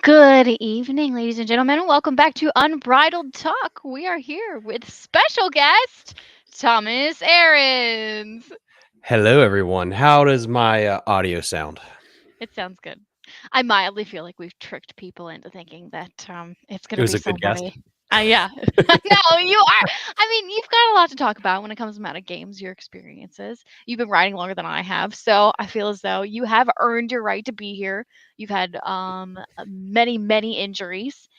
Good evening, ladies and gentlemen, and welcome back to Unbridled Talk. We are here with special guest Thomas Aarons. Hello, everyone. How does my audio sound? It sounds good. I mildly feel like we've tricked people into thinking that it's going It to was be a good guess. somebody. Yeah, no, you are. I mean, you've got a lot to talk about when it comes to amount of games, your experiences. You've been riding longer than I have, so I feel as though you have earned your right to be here. You've had many injuries,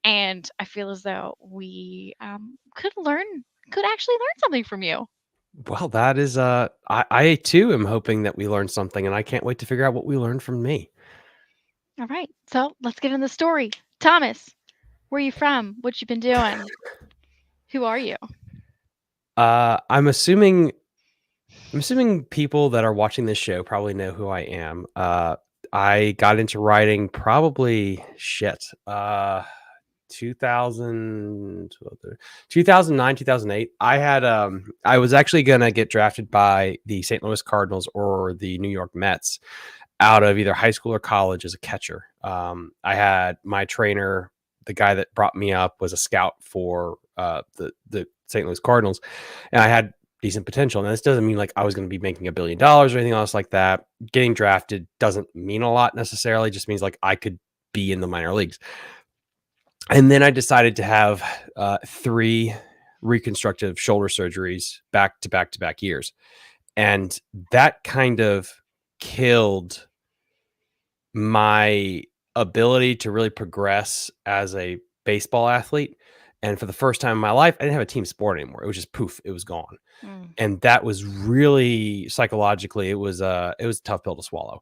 and I feel as though we could actually learn something from you. Well, that is, I too am hoping that we learn something, and I can't wait to figure out what we learned from me. All right, so let's get in the story. Thomas, where you from? What you been doing? Who are you? Uh, I'm assuming, I'm assuming people that are watching this show probably know who I am. I got into writing probably 2000, 2009, 2008. I was actually going to get drafted by the St. Louis Cardinals or the New York Mets out of either high school or college as a catcher. I had my trainer, the guy that brought me up, was a scout for the St. Louis Cardinals, and I had decent potential. And this doesn't mean like I was going to be making $1 billion or anything else like that. Getting drafted doesn't mean a lot necessarily; it just means like I could be in the minor leagues. And then I decided to have three reconstructive shoulder surgeries back to back to back years, and that kind of killed my ability to really progress as a baseball athlete. And for the first time in my life, I didn't have a team sport anymore. It was just poof, it was gone. Mm. And that was really psychologically, it was a tough pill to swallow.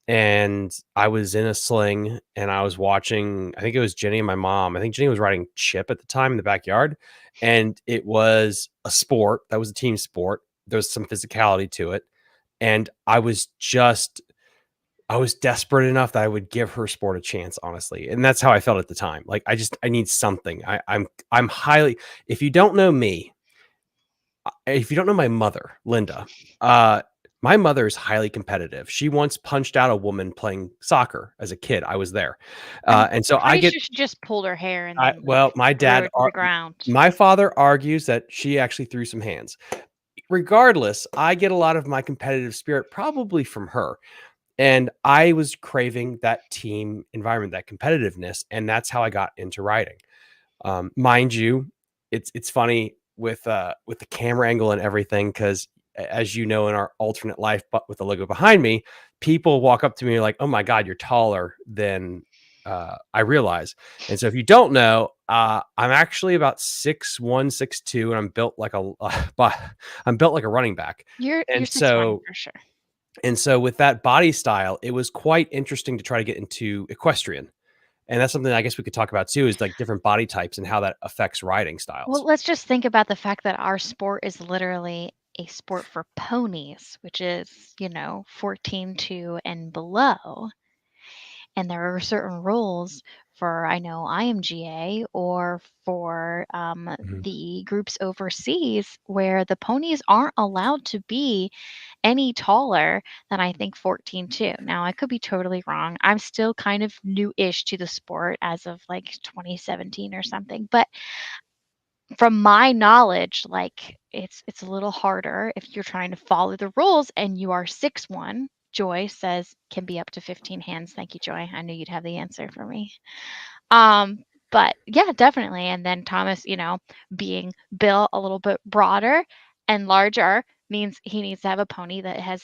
And I was in a sling and I was watching, I think it was Jenny and my mom. I think Jenny was riding Chip at the time in the backyard. And it was a sport. That was a team sport. There was some physicality to it. And I was desperate enough that I would give her sport a chance, honestly. And that's how I felt at the time. Like I need something. I'm highly, if you don't know me, if you don't know my mother, Linda, my mother is highly competitive. She once punched out a woman playing soccer as a kid. I was there. I'm And so I pretty get, sure she just pulled her hair and then like well, threw her to the ground. my father argues that she actually threw some hands. Regardless, I get a lot of my competitive spirit probably from her. And I was craving that team environment, that competitiveness, and that's how I got into writing. Mind you, it's funny with the camera angle and everything because, as you know, in our alternate life, but with the logo behind me, people walk up to me like, "Oh my God, you're taller than I realize." And so, if you don't know, I'm actually about 6'1", 6'2", and I'm built like a running back. You're And 6'1" so for sure. and so with that body style, it was quite interesting to try to get into equestrian. And that's something I guess we could talk about too, is like different body types and how that affects riding Well, styles. let's just think about the fact that our sport is literally a sport for ponies, which is, 14 2 and below. And there are certain rules for, I know, IMGA or for Mhm. the groups overseas where the ponies aren't allowed to be any taller than I think 14 2. Now, I could be totally wrong. I'm still kind of new-ish to the sport as of like 2017 or something. But from my knowledge, like it's a little harder if you're trying to follow the rules and you are 6'1". Joy says can be up to 15 hands. Thank you, Joy. I knew you'd have the answer for me. Um, but yeah, definitely. And then Thomas, being built a little bit broader and larger means he needs to have a pony that has,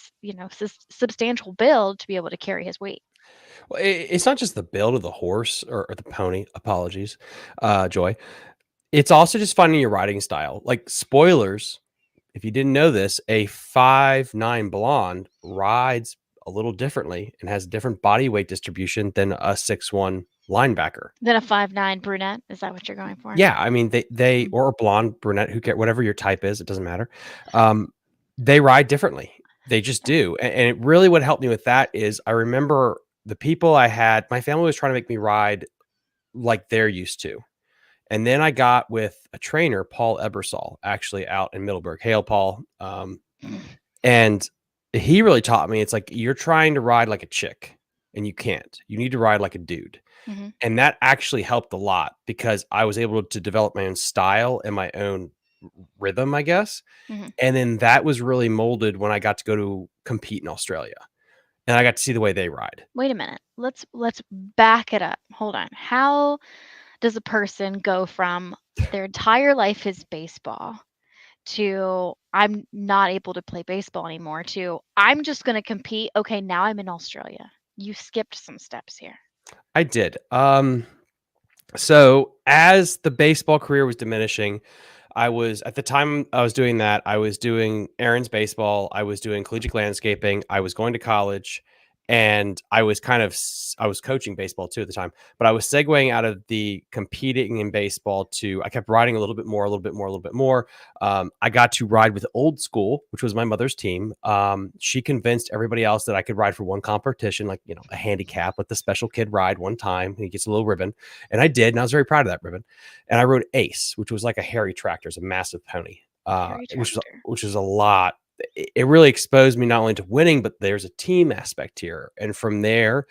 substantial build to be able to carry his weight. Well, it's not just the build of the horse or the pony. Apologies, Joy. It's also just finding your riding style. Like spoilers, if you didn't know this, a 5'9" blonde rides a little differently and has different body weight distribution than a 6'1" linebacker. Then a 5'9" brunette. Is that what you're going for? Yeah, I mean they Mm. or a blonde, brunette, who care, whatever your type is, it doesn't matter. Um, they ride differently. They just do. And it really what helped me with that is I remember the people I had, my family was trying to make me ride like they're used to. And then I got with a trainer, Paul Ebersol, actually out in Middleburg. Hail, Paul. And he really taught me it's like you're trying to ride like a chick and you can't. You need to ride like a dude. Mhm. And that actually helped a lot because I was able to develop my own style and my own rhythm, I guess. Mhm. And then that was really molded when I got to go to compete in Australia. And I got to see the way they ride. Wait a minute. Let's back it up. Hold on. How does a person go from their entire life is baseball to I'm not able to play baseball anymore to I'm just going to compete. Okay, now I'm in Australia. You skipped some steps here. I did. So as the baseball career was diminishing, I was at the time I was doing that, I was doing Aaron's baseball, I was doing collegiate landscaping, I was going to college, and I was I was coaching baseball too at the time, but I was segueing out of the competing in baseball to I kept riding a little bit more, a little bit more, a little bit more. I got to ride with Old School, which was my mother's team. She convinced everybody else that I could ride for one competition, like a handicap. Let the special kid ride one time, and he gets a little ribbon, and I did, and I was very proud of that ribbon. And I rode Ace, which was like a hairy tractor, it's a massive pony, Harry Tractor. which was a lot. It really exposed me not only to winning, but there's a team aspect here. And from there,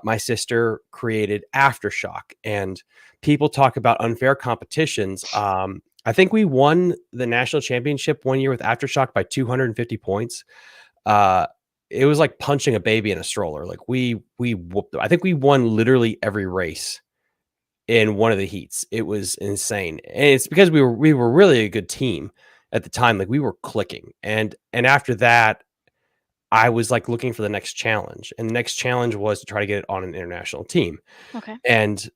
my sister created Aftershock, and people talk about unfair competitions. I think we won the national championship one year with Aftershock by 250 points. Uh, it was like punching a baby in a stroller. Like we whooped them. I think we won literally every race in one of the heats. It was insane. And it's because we were really a good team at the time. Like we were clicking. And after that, I was like looking for the next challenge. And the next challenge was to try to get it on an international team. Okay. And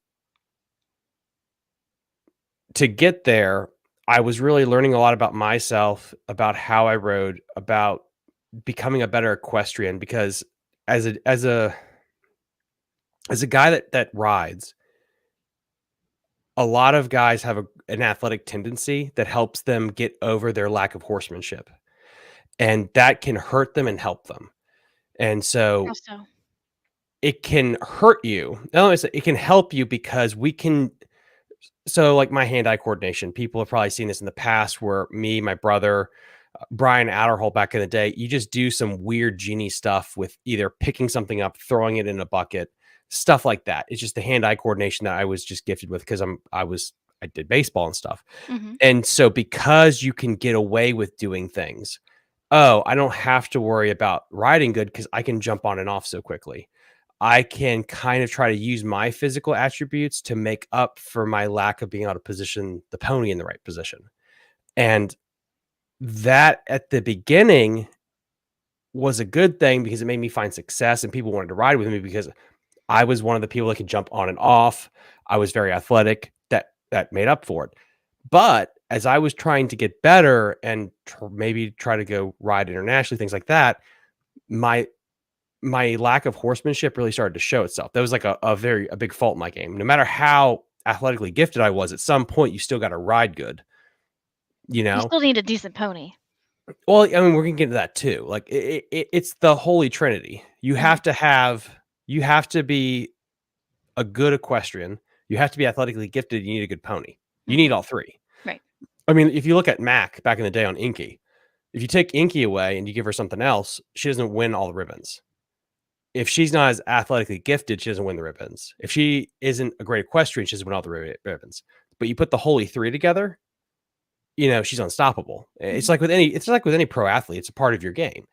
to get there, I was really learning a lot about myself, about how I rode, about becoming a better equestrian because as a guy that rides, a lot of guys have an athletic tendency that helps them get over their lack of horsemanship, and that can hurt them and help them. And How so so? it can hurt you. No, it can help you because we can. So, like my hand-eye coordination, people have probably seen this in the past where me, my brother, Brian Adderhole back in the day, you just do some weird genie stuff with either picking something up, throwing it in a bucket, stuff like that. It's just the hand-eye coordination that I was just gifted with because I did baseball and stuff. Mhm. And so because you can get away with doing things, oh, I don't have to worry about riding good because I can jump on and off so quickly. I can kind of try to use my physical attributes to make up for my lack of being able to position the pony in the right position. And that at the beginning was a good thing because it made me find success and people wanted to ride with me because I was one of the people that could jump on and off. I was very athletic. That made up for it. But as I was trying to get better and maybe try to go ride internationally, things like that, my lack of horsemanship really started to show itself. That was like a big fault in my game. No matter how athletically gifted I was, at some point you still got to ride good, you You know? still need a decent pony. Well, I mean, we're gonna get into that too. Like it's the holy trinity. Mhm. You have to be a good equestrian. You have to be athletically gifted. You need a good pony. You need Mhm. all three. Right. I mean, if you look at Mac back in the day on Inky, if you take Inky away and you give her something else, she doesn't win all the ribbons. If she's not as athletically gifted, she doesn't win the ribbons. If she isn't a great equestrian, she doesn't win all the ribbons. But you put the holy three together, she's unstoppable. Mhm. It's like with any pro athlete, it's a part of your game.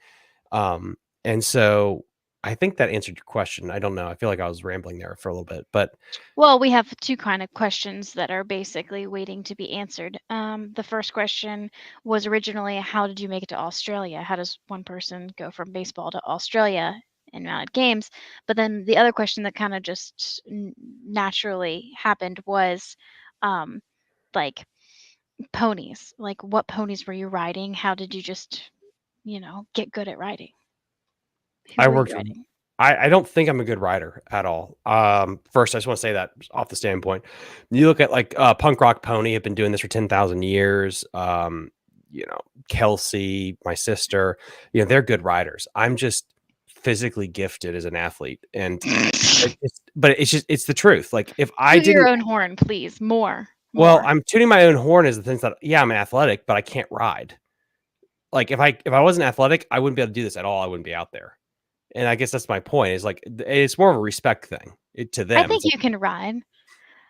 And so I think that answered your question. I don't know. I feel like I was rambling there for a little bit, but Well, we have two kind of questions that are basically waiting to be answered. The first question was originally, how did you make it to Australia? How does one person go from baseball to Australia in mounted games? But then the other question that kind of just naturally happened was, um, like ponies. Like, what ponies were you riding? How did you just, get good at riding? Who I were you worked riding? I don't think I'm a good rider at all. First, I just want to say that off the standpoint. You look at like Punk Rock Pony have been doing this for 10,000 years. You know, Kelsey, my sister, they're good riders. I'm just physically gifted as an athlete, and but it's just it's the truth. Like if I Toot your didn't, own horn, please. More, well, more. I'm tooting my own horn as the things that yeah, I'm athletic, but I can't ride. Like if I wasn't athletic, I wouldn't be able to do this at all. I wouldn't be out there. And I guess that's my point. Is like it's more of a respect thing to I them. think It's like, you can ride.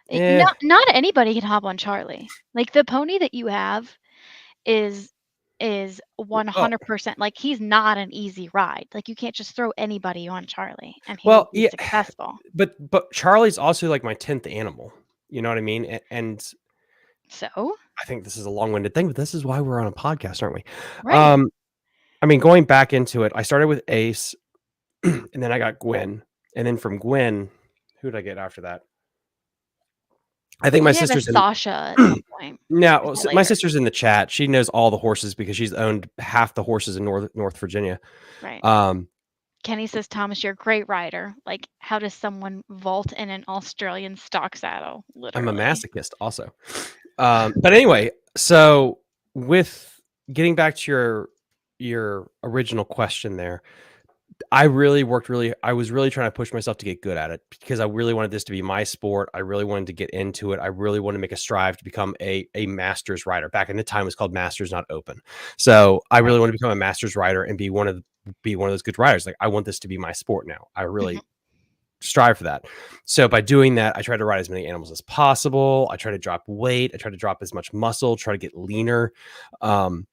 eh, Not anybody can hop on Charlie. Like, the pony that you have is is oh, 100% like, he's not an easy ride. Like, you can't just throw anybody on Charlie and he will well, be yeah, successful. but Charlie's also like my 10th animal. You know what I mean? And So, I think this is a long-winded thing, but this is why we're on a podcast, aren't we? right. Um, I mean, going back into it, I started with Ace, and then I got Gwen, and then from Gwen, who did I get after that? I think You my didn't have a sister's in. Sasha at some point. Now, Is that my later? sister's in the chat. She knows all the horses because she's owned half the horses in North Virginia. Right. Um, Kenny says, "Thomas, you're a great rider." Like, how does someone vault in an Australian stock saddle? I'm a Literally. masochist also. But anyway, so with getting back to your original question there, I was really trying to push myself to get good at it because I really wanted this to be my sport. I really wanted to get into it. I really want to make a strive to become a masters rider. Back in the time it was called masters, not open. So I really Right. want to become a masters rider and be one of those good riders. Like I want this to be my sport now. I Mhm. really strive for that. So by doing that, I try to ride as many animals as possible. I try to drop weight. I try to drop as much muscle, try to get leaner. Um,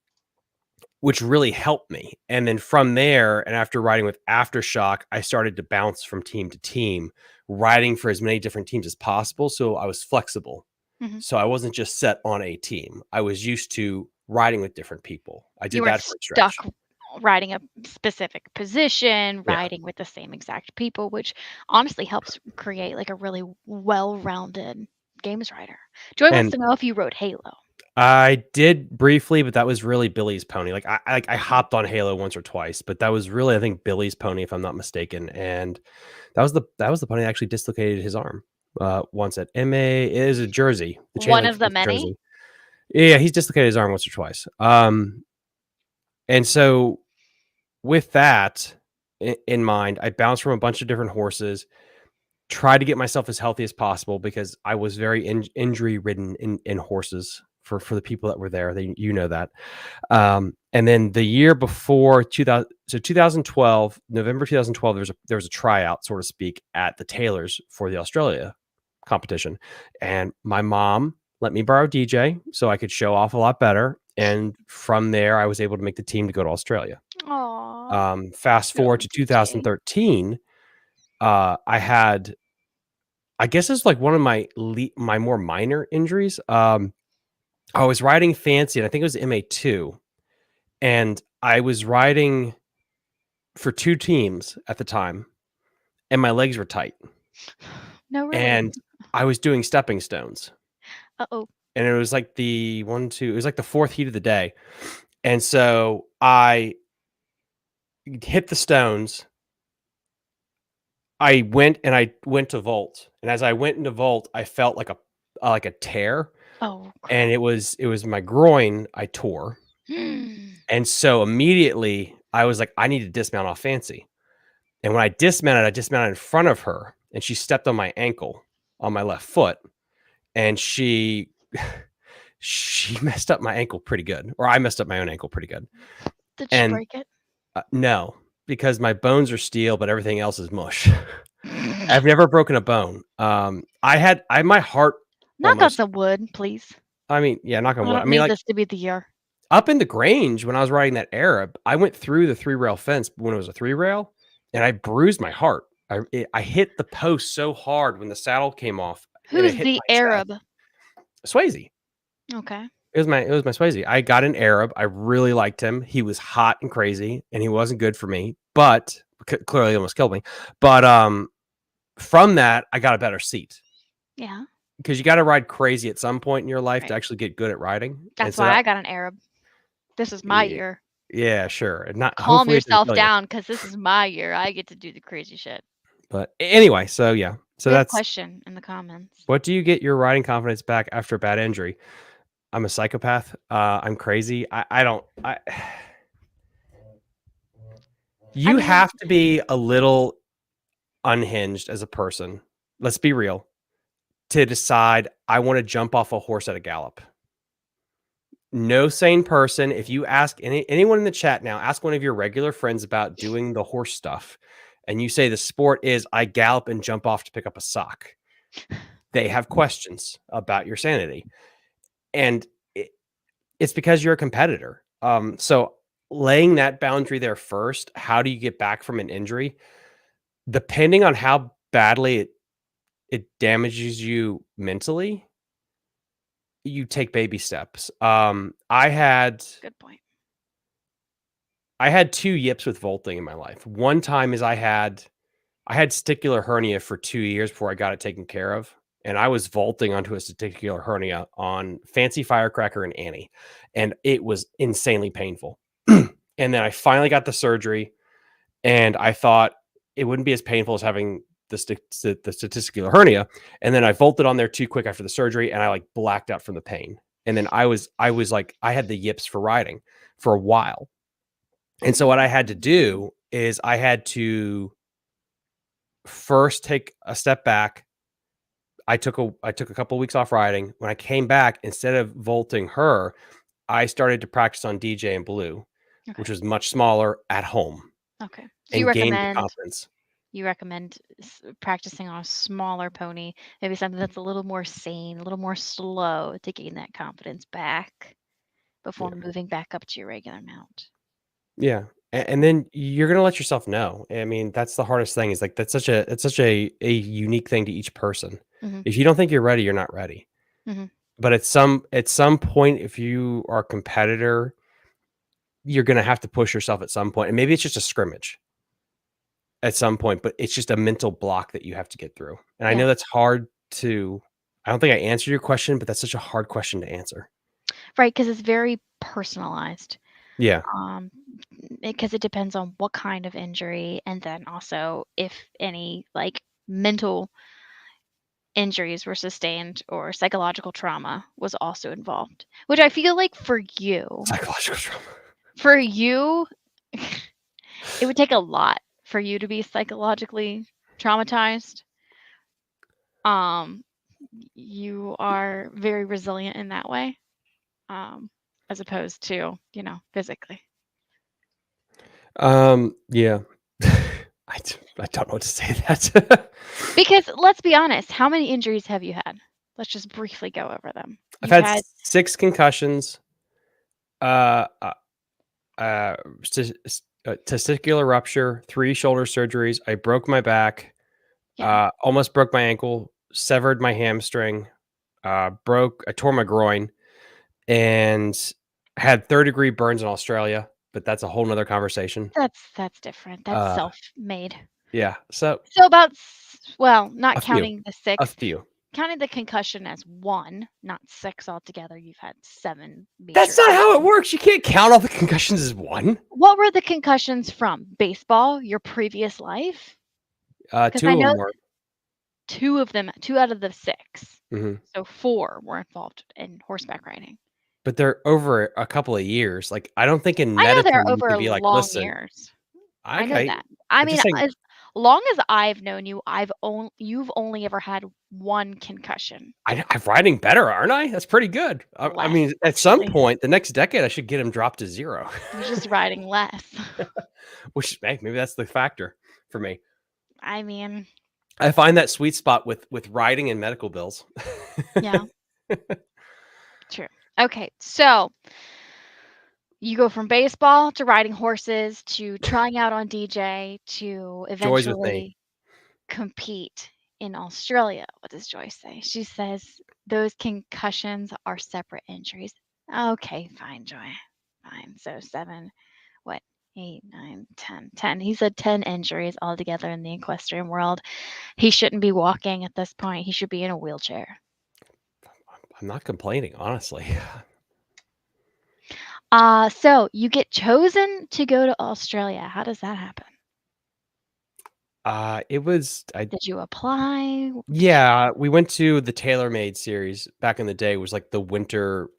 which really helped me. And then from there, and after riding with Aftershock, I started to bounce from team to team, riding for as many different teams as possible. So I was flexible. Mhm. So I wasn't just set on a team. I was used to riding with different people. I You did weren't that for a stretch. stuck riding a specific position, Yeah. riding with the same exact people, which honestly helps create, like, a really well-rounded games rider. Joy wants And to know if you rode Halo. I did briefly, but that was really Billy's pony. Like I Mm. hopped on Halo once or twice, but that was really I think Billy's pony, if I'm not mistaken. And that was the pony that actually dislocated his arm once at MA. It is a jersey, the chain One link of the fence many? jersey. Yeah, he's dislocated his arm once or twice. And so with that in mind, I bounced from a bunch of different horses, tried to get myself as healthy as possible because I was very injury ridden in horses for the people that were there. They, you know that. And then the year before 2000, so 2012, November 2012, there was a tryout, so to speak, at the Taylors for the Australia competition, and my mom let me borrow DJ so I could show off a lot better. And from there, I was able to make the team to go to Australia. Aw. Fast Go forward to DJ. 2013, I had, I guess it's like one of my more minor injuries. I was riding fancy, and I think it was MA2, and I was riding for 2 teams at the time, and my legs were tight, No, really? and I was doing stepping stones, Uh-oh. and it was like the 1, 2 it was like the 4th heat of the day, and so I hit the stones. I went to vault, and as I went into vault, I felt like a tear, Oh, and crap. it was my groin I tore, and so immediately I was like, "I need to dismount off Fancy." And when I dismounted in front of her, and she stepped on my ankle on my left foot, and she messed up my ankle pretty good, or I messed up my own ankle pretty good. Did she And break it? no, because my bones are steel, but everything else is mush. I've never broken a bone. My heart Knock on almost. some wood, please. I mean, yeah, knock on I wood. I don't mean, need like this to be the year. up in the Grange when I was riding that Arab, I went through the 3 rail fence when it was a 3 rail, and I bruised my heart. I hit the post so hard when the saddle came off, and it Who's hit the my chest. Arab? Swayze. Okay. It was my Swayze. I got an Arab. I really liked him. He was hot and crazy, and he wasn't good for me, but clearly almost killed me. But from that, I got a better seat Yeah, because you got to ride crazy at some point in your life to right. actually get good at riding. And That's so why that, I got an Arab. This is my yeah, year. yeah, sure. And not Calm hopefully it didn't yourself kill you. down, cause this is my year. I get to do the crazy shit. But anyway, so yeah. So We have a that's question in the comments. what do you get your riding confidence back after a bad injury? I'm a psychopath. I'm crazy. I don't. I You mean, have to be a little unhinged as a person. Let's be real. To decide I want to jump off a horse at a gallop. No sane person. If you ask anyone in the chat now, ask one of your regular friends about doing the horse stuff, and you say the sport is I gallop and jump off to pick up a sock, they have questions about your sanity, and it's because you're a competitor. So laying that boundary there first. How do you get back from an injury? Depending on how badly it damages you mentally, you take baby steps. Good point. I had 2 yips with vaulting in my life. One time is I had testicular hernia for 2 years before I got it taken care of, and I was vaulting onto a testicular hernia on Fancy Firecracker and Annie, and it was insanely painful. And then I finally got the surgery, and I thought it wouldn't be as painful as having the testicular hernia, and then I vaulted on there too quick after the surgery, and I, like, blacked out from the pain. And then I was like I had the yips for riding for a while. And so what I had to do is I had to first take a step back. I took a couple weeks off riding. When I came back, instead of vaulting her, I started to practice on DJ and Blue, which Okay. was much smaller at home Okay. So and gained confidence. you recommend practicing on a smaller pony, maybe something that's a little more sane, a little more slow to gain that confidence back before Yeah. moving back up to your regular mount. Yeah. And then you're gonna let yourself know. I mean, that's the hardest thing is like it's such a unique thing to each person. Mhm. If you don't think you're ready, you're not ready. Mhm. But at some point, if you are a competitor, you're gonna have to push yourself at some point, and maybe it's just a scrimmage at some point, but it's just a mental block that you have to get through. And I Yeah. know that's hard to. I don't think I answered your question, but that's such a hard question to answer. Right, because it's very personalized. Yeah, Um, because it depends on what kind of injury, and then also if any like mental injuries were sustained or psychological trauma was also involved. Which I feel like psychological trauma. for you, it would take a lot for you to be psychologically traumatized. Um, you are very resilient in that way, um, as opposed to, physically. Yeah. I don't know what to say to that. Because let's be honest, how many injuries have you had? Let's just briefly go over them. I've You've had had 6 concussions, uh, uh, uh, testicular rupture, 3 shoulder surgeries. I broke my back, yeah, almost broke my ankle, severed my hamstring, I tore my groin, and had third-degree burns in Australia, but that's a whole nother conversation. that's different. That's Uh, self-made. yeah, so So about well, not a few, counting the a 6, few. counting the concussion as 1, not 6 altogether, you've had 7 That's major not how it injuries. works. You can't count all the concussions as 1. What were the concussions from? Baseball, your previous life? Because 2 I of know them were. 2 of them 2 out of the 6. Mhm. So 4 were involved in horseback riding. But they're over a couple of years. Like, I don't think in I know they're medicine you over can be like, long "Listen, years. I know okay." that. I I'm mean, just saying as long as I've known you, you've only ever had 1 concussion. I'm riding better, aren't I? That's pretty good. I Less, mean, at some actually. point, the next decade, I should get him dropped to 0, You're just riding less. which, hey, maybe that's the factor for me. I mean, I find that sweet spot with riding and medical bills. yeah, true. Okay, so you go from baseball to riding horses to trying out on DJ to Joys with me. eventually compete in Australia. What does Joyce say? She says those concussions are separate injuries. Okay, fine, Joy. Fine. So 7, what, 8, 9, 10, 10. He said 10 injuries altogether in the equestrian world. He shouldn't be walking at this point. He should be in a wheelchair. I'm not complaining, honestly. So you get chosen to go to Australia. How does that happen? It was I Did you apply? Did you? Yeah, we went to the TaylorMade series back in the day. It was like the winter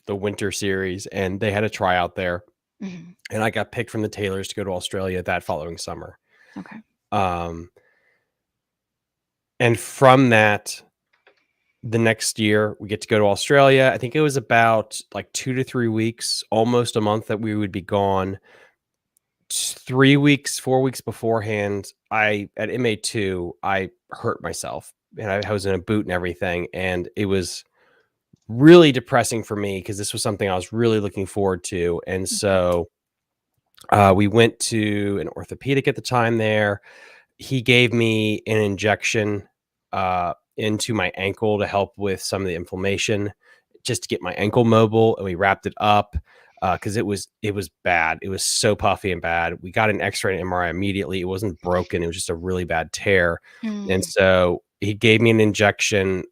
series, and they had a tryout there, Mhm. and I got picked from the Taylors to go to Australia that following summer. Okay. Um, and from that, the next year we get to go to Australia. I think it was about like 2 to 3 weeks, almost a month that we would be gone. 3 weeks, 4 weeks beforehand, I at MA2, I hurt myself and I was in a boot and everything. And it was really depressing for me because this was something I was really looking forward to. And Okay. so we went to an orthopedic at the time there. He gave me an injection into my ankle to help with some of the inflammation, just to get my ankle mobile, and we wrapped it up because it was bad. It was so puffy and bad. We got an X-ray and MRI immediately. It wasn't broken; it was just a really bad tear. And Mm, so he gave me an injection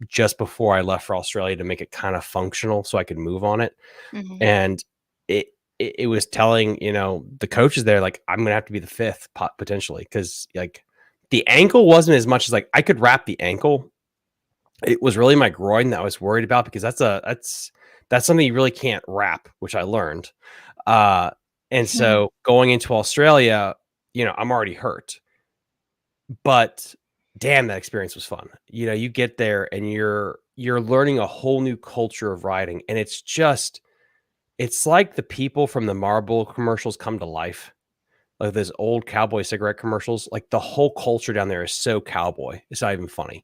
just before I left for Australia to make it kind of functional, so I could move on it. mhm. And it it was telling, the coaches there, like, I'm gonna have to be the fifth potentially, because like the ankle wasn't as much as like I could wrap the ankle. It was really my groin that I was worried about because that's something you really can't wrap, which I learned. Uh, and Hmm. so going into Australia, I'm already hurt, but damn, that experience was fun. You get there and you're learning a whole new culture of riding, and it's like the people from the Marlboro commercials come to life, like those old cowboy cigarette commercials. Like the whole culture down there is so cowboy. It's not even funny,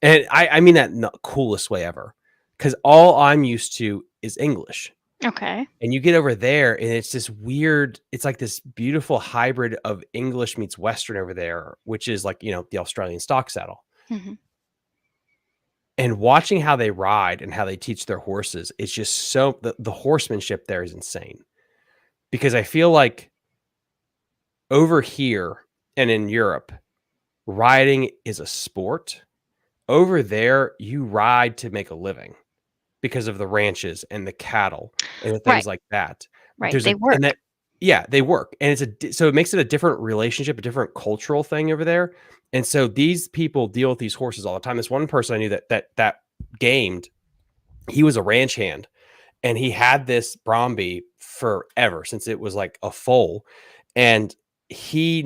and I mean that in the coolest way ever. Because all I'm used to is English, Okay. and you get over there, and it's this weird. It's like this beautiful hybrid of English meets Western over there, which is like the Australian stock saddle. Mhm. And watching how they ride and how they teach their horses, it's just so the horsemanship there is insane. Because I feel like over here and in Europe, riding is a sport. Over there, you ride to make a living because of the ranches and the cattle and the Right, things like that. right. They And work. that, yeah, they work. And so it makes it a different relationship, a different cultural thing over there. And so these people deal with these horses all the time. This one person I knew that gamed, he was a ranch hand, and he had this Bromby forever since it was like a foal. And he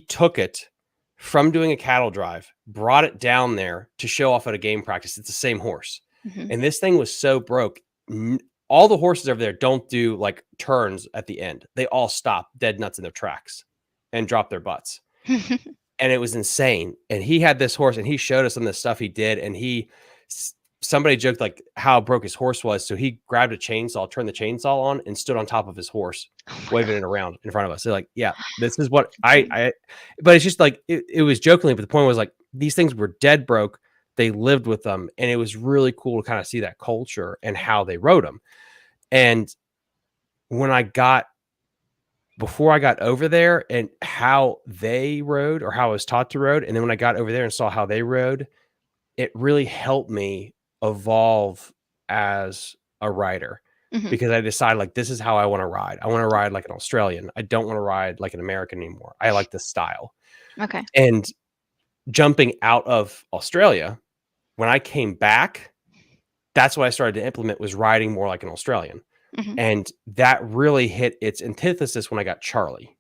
took it from doing a cattle drive, brought it down there to show off at a game practice. It's the same horse. Mhm. And this thing was so broke. All the horses over there don't do like turns at the end. They all stop dead nuts in their tracks and drop their butts. And it was insane. And he had this horse, and he showed us some of the stuff he did. And somebody joked like how broke his horse was. So he grabbed a chainsaw, turned the chainsaw on, and stood on top of his horse, Oh my waving god, it around in front of us. So like, yeah, this is what that's insane. but it's just like, it was jokingly, but the point was like, these things were dead broke. They lived with them. And it was really cool to kind of see that culture and how they rode them. And when before I got over there and how they rode, or how I was taught to rode, and then when I got over there and saw how they rode, it really helped me evolve as a rider, Mhm. because I decided like, this is how I want to ride. I want to ride like an Australian. I don't want to ride like an American anymore. I like this style. Okay. And jumping out of Australia, when I came back, that's what I started to implement, was riding more like an Australian. Mhm. And that really hit its antithesis when I got Charlie.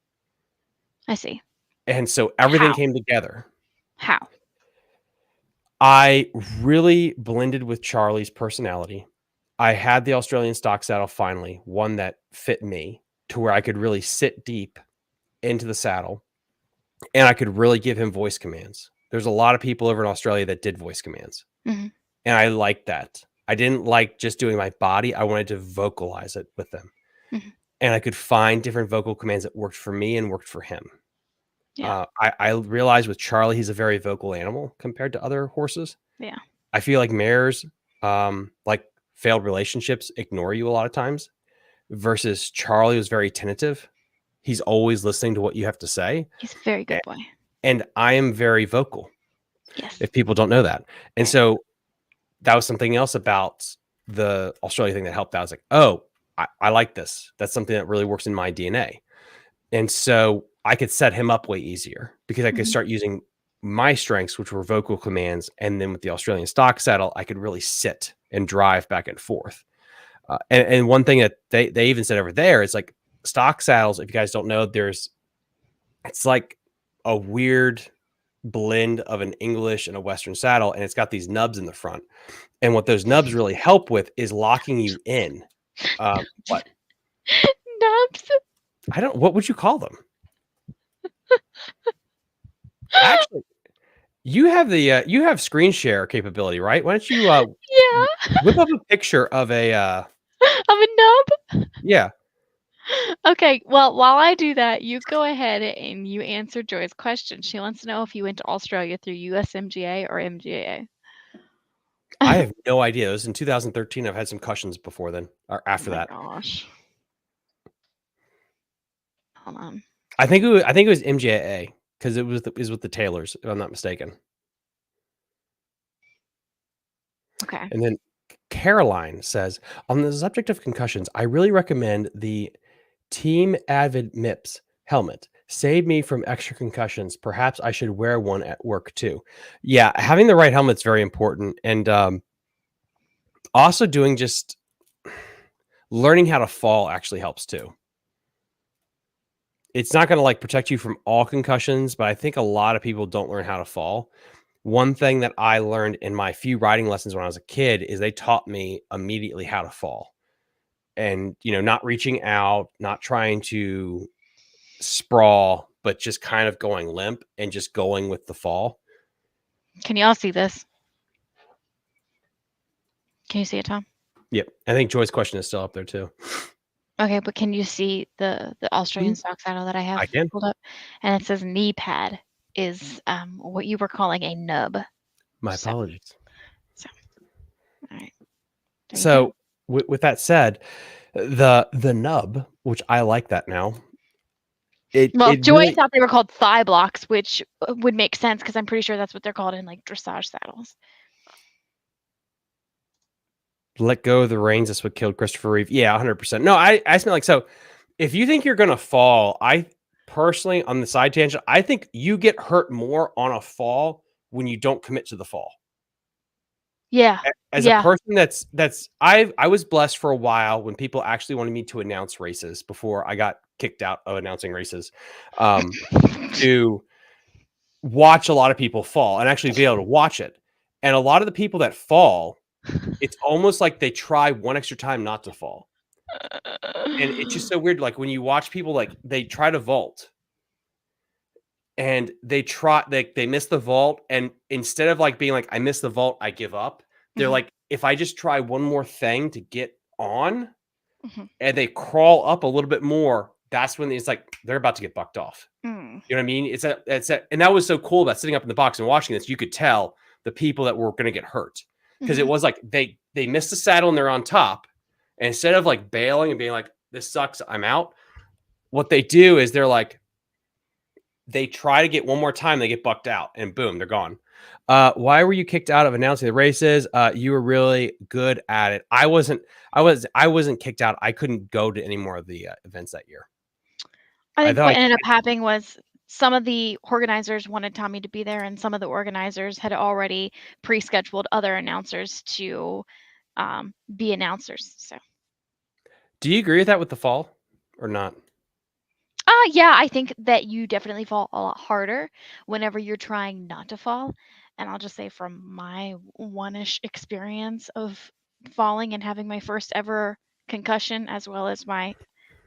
I see. And so everything How? came together. How? I really blended with Charlie's personality. I had the Australian stock saddle finally, one that fit me to where I could really sit deep into the saddle, and I could really give him voice commands. There's a lot of people over in Australia that did voice commands, Mhm. and I liked that. I didn't like just doing my body. I wanted to vocalize it with them, Mhm. and I could find different vocal commands that worked for me and worked for him. Yeah. I realized with Charlie, he's a very vocal animal compared to other horses. Yeah. I feel like mares, like failed relationships, ignore you a lot of times, versus Charlie was very tentative. He's always listening to what you have to say. He's a very a- good boy. And I am very vocal, Yes. if people don't know that. And Right. so that was something else about the Australia thing that helped out. I was like, oh, I like this. That's something that really works in my DNA. And so I could set him up way easier because I could Mhm. start using my strengths, which were vocal commands. And then with the Australian stock saddle, I could really sit and drive back and forth. And one thing that they even said over there is like, stock saddles, if you guys don't know, it's like a weird blend of an English and a Western saddle, and it's got these nubs in the front. And what those nubs really help with is locking you in. What? Nubs? I don't. What would you call them? Actually, you have screen share capability, right? Why don't you Yeah. whip up a picture of a Of a nub? yeah. Okay, well, while I do that, you go ahead and you answer Joy's question. She wants to know if you went to Australia through USMGA or MGA. I Oh have no idea. It was in 2013. I've had some cushions before then or after my that. gosh. Hold on. I think it was MJA because is with the Taylors, if I'm not mistaken. Okay. And then Caroline says, on the subject of concussions, I really recommend the Team Avid MIPS helmet. Save me from extra concussions. Perhaps I should wear one at work too. Yeah, having the right helmet's very important. And also doing just learning how to fall actually helps too. It's not going to like protect you from all concussions, but I think a lot of people don't learn how to fall. One thing that I learned in my few riding lessons when I was a kid is they taught me immediately how to fall. And, not reaching out, not trying to sprawl, but just kind of going limp and just going with the fall. Can y'all see this? Can you see it, Tom? Yep. I think Joy's question is still up there too. Okay, but can you see the Australian Mhm. stock saddle that I I have can. pulled up? And it says knee pad is what you were calling a nub. My So, apologies. so all right, there you go. So with that said, the nub, which I like that now, Well, it Joy really thought they were called thigh blocks, which would make sense because I'm pretty sure that's what they're called in like dressage saddles. let go of the reins. That's what killed Christopher Reeve. Yeah, 100%. No, I smell like so. If you think you're gonna fall, I personally on the side tangent, I think you get hurt more on a fall when you don't commit to the fall. Yeah, As a yeah. person I was blessed for a while when people actually wanted me to announce races before I got kicked out of announcing races, to watch a lot of people fall and actually be able to watch it. And a lot of the people that fall, it's almost like they try one extra time not to fall. And it's just so weird. Like when you watch people, like they try to vault and they miss the vault. And instead of like being like, I missed the vault, I give up. They're Mhm, like, if I just try one more thing to get on mhm, and they crawl up a little bit more, that's when it's like they're about to get bucked off. mm, You know what I mean? And that was so cool about sitting up in the box and watching this. You could tell the people that were going to get hurt because it mhm, was like they missed the saddle and they're on top. And instead of like bailing and being like, this sucks, I'm out. What they do is they try to get one more time, they get bucked out, and boom, they're gone. Why were you kicked out of announcing the races? You were really good at it. I wasn't kicked out. I couldn't go to any more of the events that year. I I think thought what ended up happening was some of the organizers wanted Tommy to be there, and some of the organizers had already pre-scheduled other announcers to be announcers. So, do you agree with that with the fall or not? yeah, I think that you definitely fall a lot harder whenever you're trying not to fall. And I'll just say from my one-ish experience of falling and having my first ever concussion, as well as my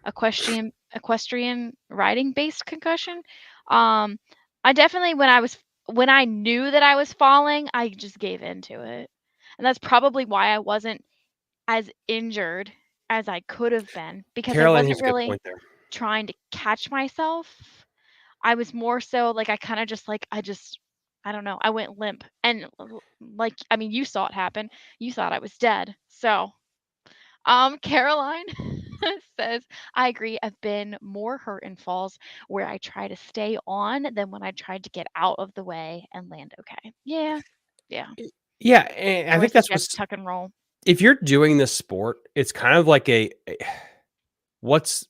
equestrian riding based concussion. Um, I definitely when I knew that I was falling, I just gave into it. And that's probably why I wasn't as injured as I could have been because I Caroline, here's wasn't a good really point there. trying to catch myself. I was more so like I kind of just like I don't know, I went limp. And like I mean, you saw it happen. You thought I was dead. So, Caroline says, I agree. I've been more hurt in falls where I try to stay on than when I tried to get out of the way and land okay. Yeah. Yeah. Yeah, and I Joy think says that's you have to what's tuck and roll. if you're doing this sport, it's kind of like what's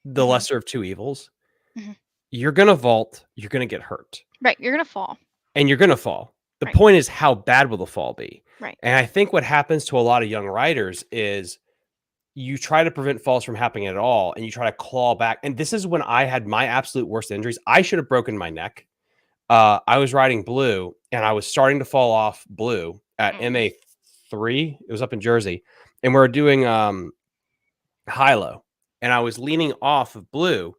the Hmm. lesser of two evils? Hmm. You're gonna vault, you're gonna get hurt, Right. You're going to fall. and you're gonna fall. The Right. point is how bad will the fall be? Right. And I think what happens to a lot of young riders is you try to prevent falls from happening at all, and you try to claw back. And this is when I had my absolute worst injuries. I should have broken my neck. I was riding Blue, and I was starting to fall off Blue at Mm, MA3. It was up in Jersey, and we are doing high low, and I was leaning off of Blue.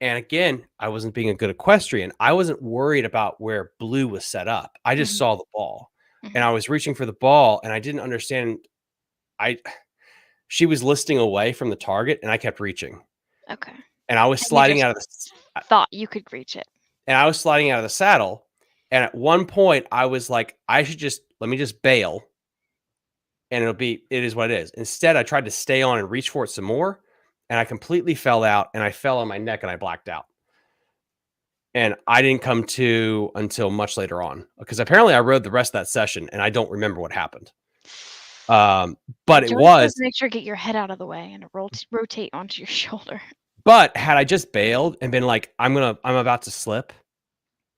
And again, I wasn't being a good equestrian. I wasn't worried about where Blue was set up. I just mhm, saw the ball, and mhm. I was reaching for the ball, and I didn't understand. I She was listing away from the target, and I kept reaching, Okay. and I was And you sliding just out of thought you could reach it. the saddle. And at one point, I was like, I should just let me just bail, and it is what it is. Instead, I tried to stay on and reach for it some more, and I completely fell out, and I fell on my neck, and I blacked out. And I didn't come to until much later on because apparently I rode the rest of that session, and I don't remember what happened. Um, but it Joey says was make sure to get your head out of the way and rotate onto your shoulder. but had I just bailed and been like, I'm about to slip,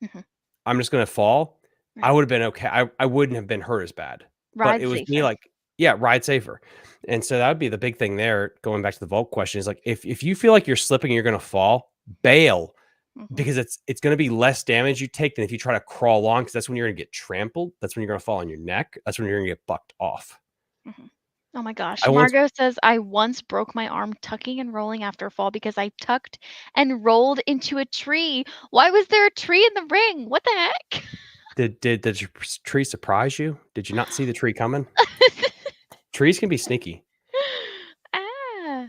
Mhm. I'm just gonna fall, I Right. would have been okay. I wouldn't have been hurt as bad. But Ride it was me safer. like, yeah, ride safer. And so that would be the big thing there, going back to the vault question is like if you feel like you're slipping and you're gonna fall, bail Mhm, because it's gonna be less damage you take than if you try to crawl along because that's when you're gonna get trampled. That's when you're gonna fall on your neck. That's when you're gonna get bucked off. mhm. Oh my gosh. I once Margot says, I once broke my arm tucking and rolling after a fall because I tucked and rolled into a tree. Why was there a tree in the ring? What the heck? did the tree surprise you? Did you not see the tree coming? Trees can be sneaky. Ah.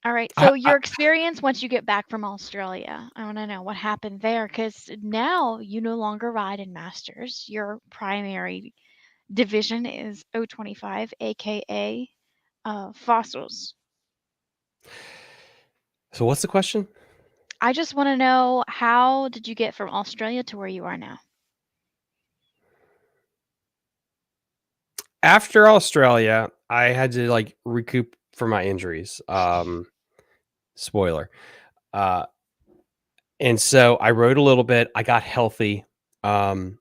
All right. I, So I, your experience once you get back from Australia, I want to know what happened there because now you no longer ride in Masters. Your primary division is O25, aka fossils. so what's the question? I just want to know how did you get from Australia to where you are now? After Australia, I had to like recoup for my injuries. Spoiler. Uh, and so I rode a little bit. I got healthy. Um,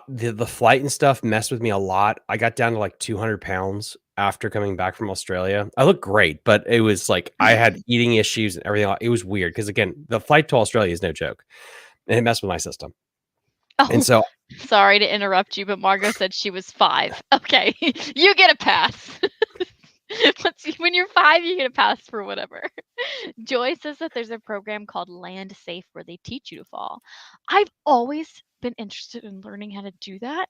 the flight and stuff messed with me a lot. I got down to like 200 pounds after coming back from Australia. I look great, but it was like I had eating issues and everything. It was weird because again, the flight to Australia is no joke, and it messed with my system. And Oh, so sorry to interrupt you, but Margot said she was 5. Okay, you get a pass. When you're 5, you get a pass for whatever. Joy says that there's a program called Land Safe where they teach you to fall. I've always been interested in learning how to do that.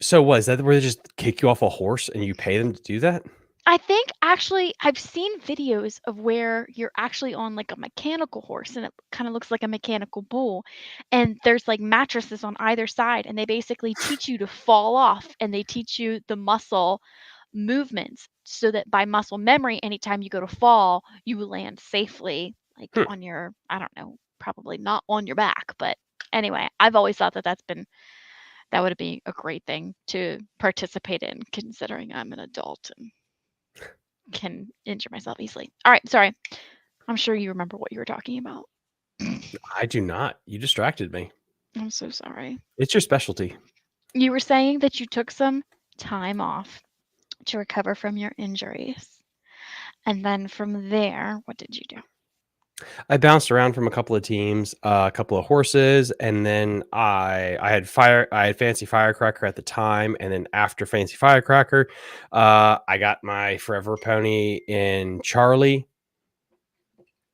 so was that where they just kick you off a horse and you pay them to do that? I think actually I've seen videos of where you're actually on like a mechanical horse and it kind of looks like a mechanical bull and there's like mattresses on either side and they basically teach you to fall off and they teach you the muscle movements so that by muscle memory anytime you go to fall you will land safely like Hmm. on your I don't know probably not on your back but anyway I've always thought that that would be a great thing to participate in considering I'm an adult and can injure myself easily. All right, sorry. I'm sure you remember what you were talking about. I do not. You distracted me. I'm so sorry. It's your specialty. You were saying that you took some time off to recover from your injuries. And then from there, what did you do? I bounced around from a couple of teams, a couple of horses, and then I had Fancy Firecracker at the time, and then after Fancy Firecracker, I got my forever pony in Charlie.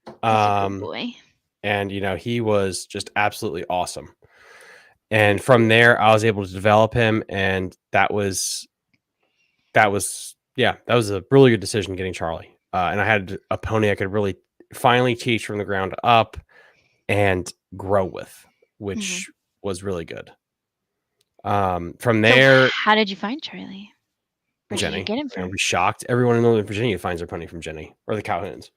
He's a good Um, boy. and he was just absolutely awesome. And from there, I was able to develop him, and that was a really good decision getting Charlie. And I had a pony I could really finally teach from the ground up and grow with, Hmm. which was really good. From So, there, how did you find Charlie? Where did you Jenny, get him and from? we shocked everyone in Northern Virginia finds their pony from Jenny or the Calhouns.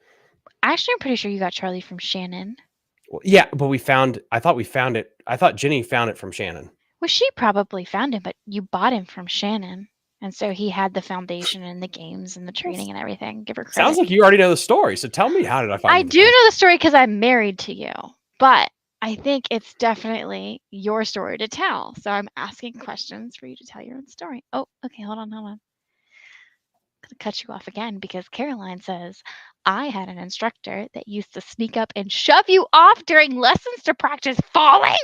Actually, I'm pretty sure you got Charlie from Shannon. Well, yeah, but I thought we found it. I thought Jenny found it from Shannon. Well, she probably found him, but you bought him from Shannon. And so he had the foundation and the games and the Well, training and everything. Give her sounds credit. like you already know the story. So tell me, how did I I find the do pony? know the story because I'm married to you, but I think it's definitely your story to tell. So I'm asking questions for you to tell your own story. Oh, okay, hold on. Gonna cut you off again because Caroline says, I had an instructor that used to sneak up and shove you off during lessons to practice falling.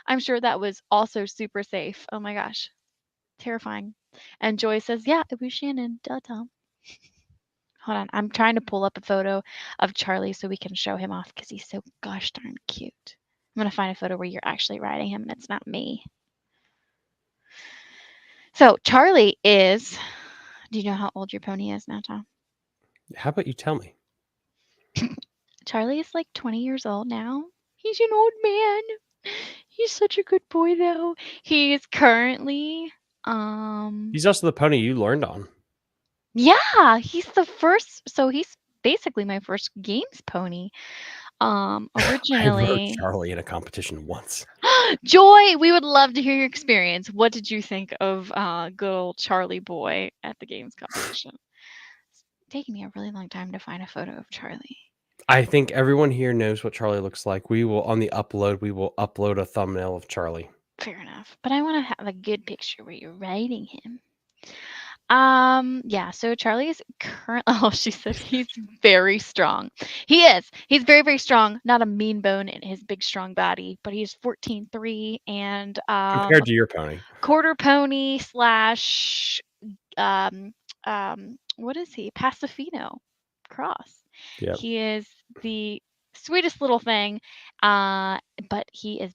I'm sure that was also super safe. Oh my gosh, terrifying. And Joy says, "Yeah, it was Shannon. Duh, Tom." Hold on, I'm trying to pull up a photo of Charlie so we can show him off because he's so gosh darn cute. I'm gonna find a photo where you're actually riding him and it's not me. So Charlie is. Do you know how old your pony is now, Tom? How about you tell me? Charlie is like 20 years old now. He's an old man. He's such a good boy though. He's currently He's also the pony you learned on. yeah, he's the first so he's basically my first games pony. I rode Originally Charlie in a competition once. Joy, we would love to hear your experience. What did you think of good old Charlie boy at the games competition? It's taking me a really long time to find a photo of Charlie. I think everyone here knows what Charlie looks like. We will on the upload. We will upload a thumbnail of Charlie. Fair enough. But I want to have a good picture where you're riding him. Yeah, so Charlie is current oh, she said he's very strong. He is. He's very, very strong. Not a mean bone in his big strong body, but he's 14'3" and Compared to your pony. quarter pony slash um what is he? Pacifino cross. Yep. He is the sweetest little thing, uh, but he is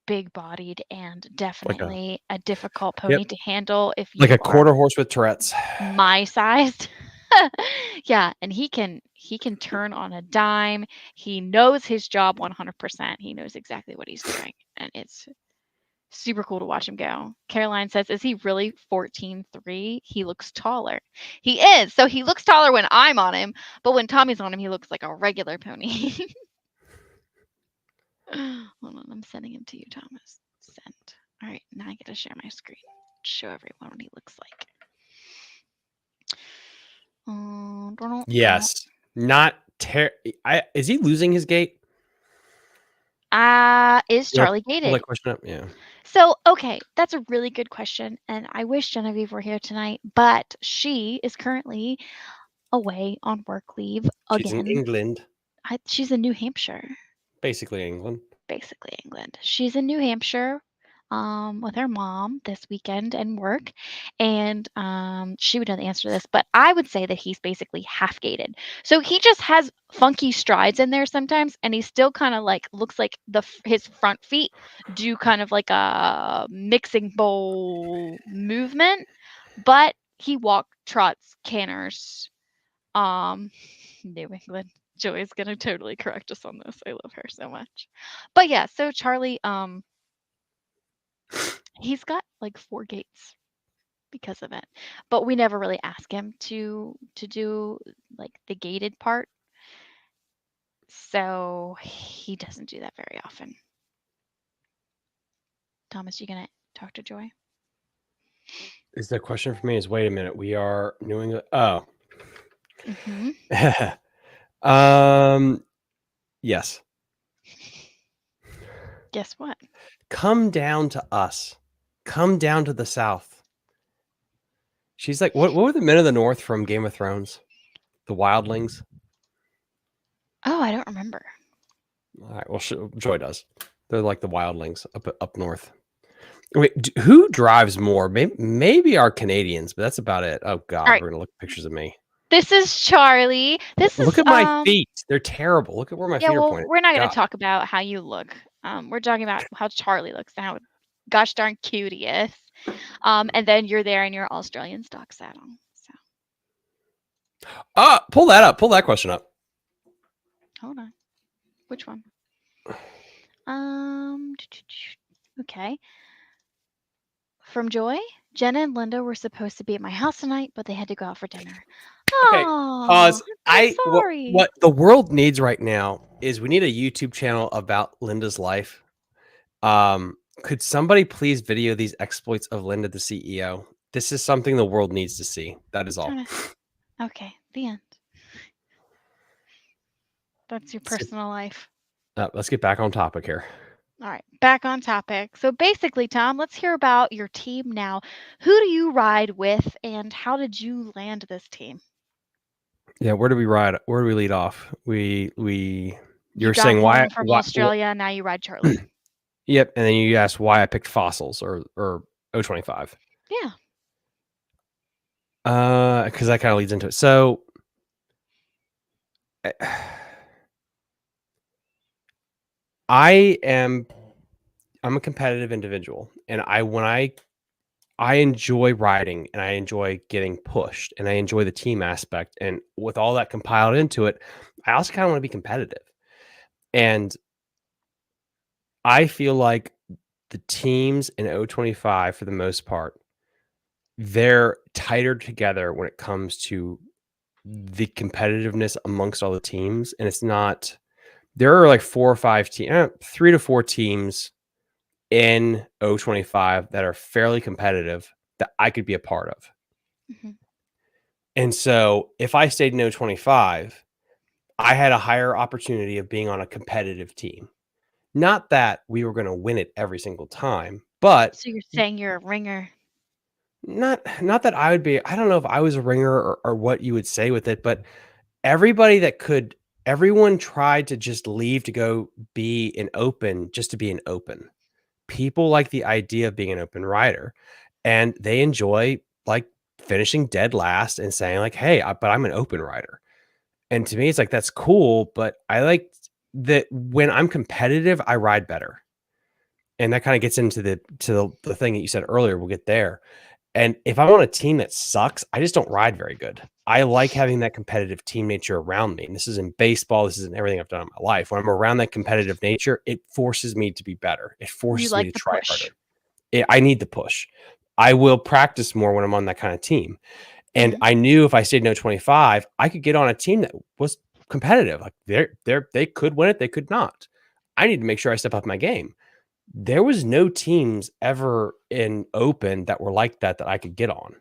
big bodied and Like a definitely a difficult yep. pony to handle if Like you a are quarter horse with Tourette's. my sized. Yeah, and he can turn on a dime. He knows his job 100%. He knows exactly what he's doing, and it's super cool to watch him go. Caroline says, "Is he really 14'3"? He looks taller." He is. So he looks taller when I'm on him, but when Tommy's on him, he looks like a regular pony. Hold on, I'm sending him to you, Thomas. Send. All right, now I get to share my screen. Show everyone what he looks like. Yes. Not is he losing his gait? Is You wanna Charlie pull that gated? question up? Yeah. So, okay, that's a really good question, and I wish Genevieve were here tonight, but she is currently away on work leave She's in again. England. She's in New Hampshire, Basically England. basically England. She's in New Hampshire with her mom this weekend and work, and she would know the answer to this, but I would say that he's basically half gated. So he just has funky strides in there sometimes, and he still kind of like looks like his front feet do kind of like a mixing bowl movement, but he walk trots, canners, um, New England. Joey's gonna totally correct us on this. I love her so much. But yeah, so Charlie, he's got like 4 gates because of it. But we never really ask him to do like the gated part. So he doesn't do that very often. Thomas, you gonna talk to Joy? Is the question for me is wait a minute. We are New England. Oh. Mm-hmm. Yes. Guess what? Come down to us. Come down to the South. She's like, what were the men of the North from Game of Thrones? The wildlings? Oh, I don't remember. All right. Well, Joy does. They're like the wildlings up north. Wait, who drives more? Maybe our Canadians, but that's about it. Oh All God, right. we're gonna look at pictures of me. This is Charlie. This Look is at my feet. They're terrible. Look at where my yeah, feet are well, pointed. we're not going God. to talk about how you look. We're talking about how Charlie looks and how gosh darn cute he is. And then you're there in your Australian stock saddle. So Pull that up. Pull that question up. hold on. Which one? Okay. From Joy, Jenna and Linda were supposed to be at my house tonight, but they had to go out for dinner. Okay. Oh, Pause. I'm so sorry. What the world needs right now is we need a YouTube channel about Linda's life. Could somebody please video these exploits of Linda, the CEO? This is something the world needs to see. That is all. Okay, the end. That's your personal life. Let's get back on topic here. All right, back on topic. So basically, Tom, let's hear about your team now. Who do you ride with, and how did you land this team? Yeah, where do we ride? Where do we lead off? We you You were got saying home why from Australia, now you ride Charlie. yep, and then you asked why I picked fossils or O25. Yeah. Because that kind of leads into it. So I am I'm a competitive individual, and I enjoy riding, and I enjoy getting pushed, and I enjoy the team aspect, and with all that compiled into it, I also kind of want to be competitive, and I feel like the teams in O25 for the most part, they're tighter together when it comes to the competitiveness amongst all the teams, and it's not. There are like 4 or 5 teams, 3 to 4 teams in O25 that are fairly competitive that I could be a part of. Mhm. And so if I stayed in O25, I had a higher opportunity of being on a competitive team. Not that we were going to win it every single time, but So you're saying you're a ringer. not that I would be. I don't know if I was a ringer or what you would say with it, but everybody that could, everyone tried to just leave to go be an open just to be an open. People like the idea of being an open rider, and they enjoy like finishing dead last and saying like, "Hey, but I'm an open rider." And to me, it's like that's cool, but I like that when I'm competitive, I ride better, and that kind of gets into the thing that you said earlier. We'll get there. And if I'm on a team that sucks, I just don't ride very good. I like having that competitive team nature around me. And this is in baseball. This is in everything I've done in my life. When I'm around that competitive nature, it forces me to be better. It You forces me like to the try push. harder. I need the push. I will practice more when I'm on that kind of team. And Mhm. I knew if I stayed no 25, I could get on a team that was competitive. Like they could win it, they could not. I need to make sure I step up my game. There was no teams ever in open that were like that I could get on.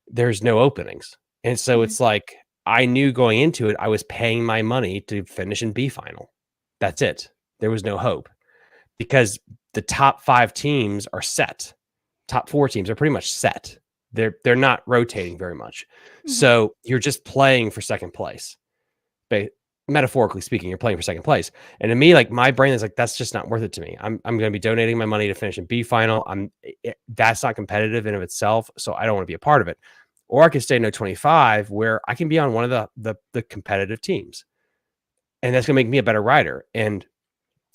There's no openings. And so Mhm. it's like I knew going into it, I was paying my money to finish in B final. That's it. There was no hope because the top 5 teams are set. Top 4 teams are pretty much set. They're not rotating very much. Mhm. So you're just playing for second place. Ba Metaphorically speaking, you're playing for second place. And to me, like my brain is like, that's just not worth it to me. I'm going to be donating my money to finish in B final. That's not competitive in of itself, so I don't want to be a part of it. Or I could stay in 25 where I can be on one of the competitive teams, and that's going to make me a better rider. And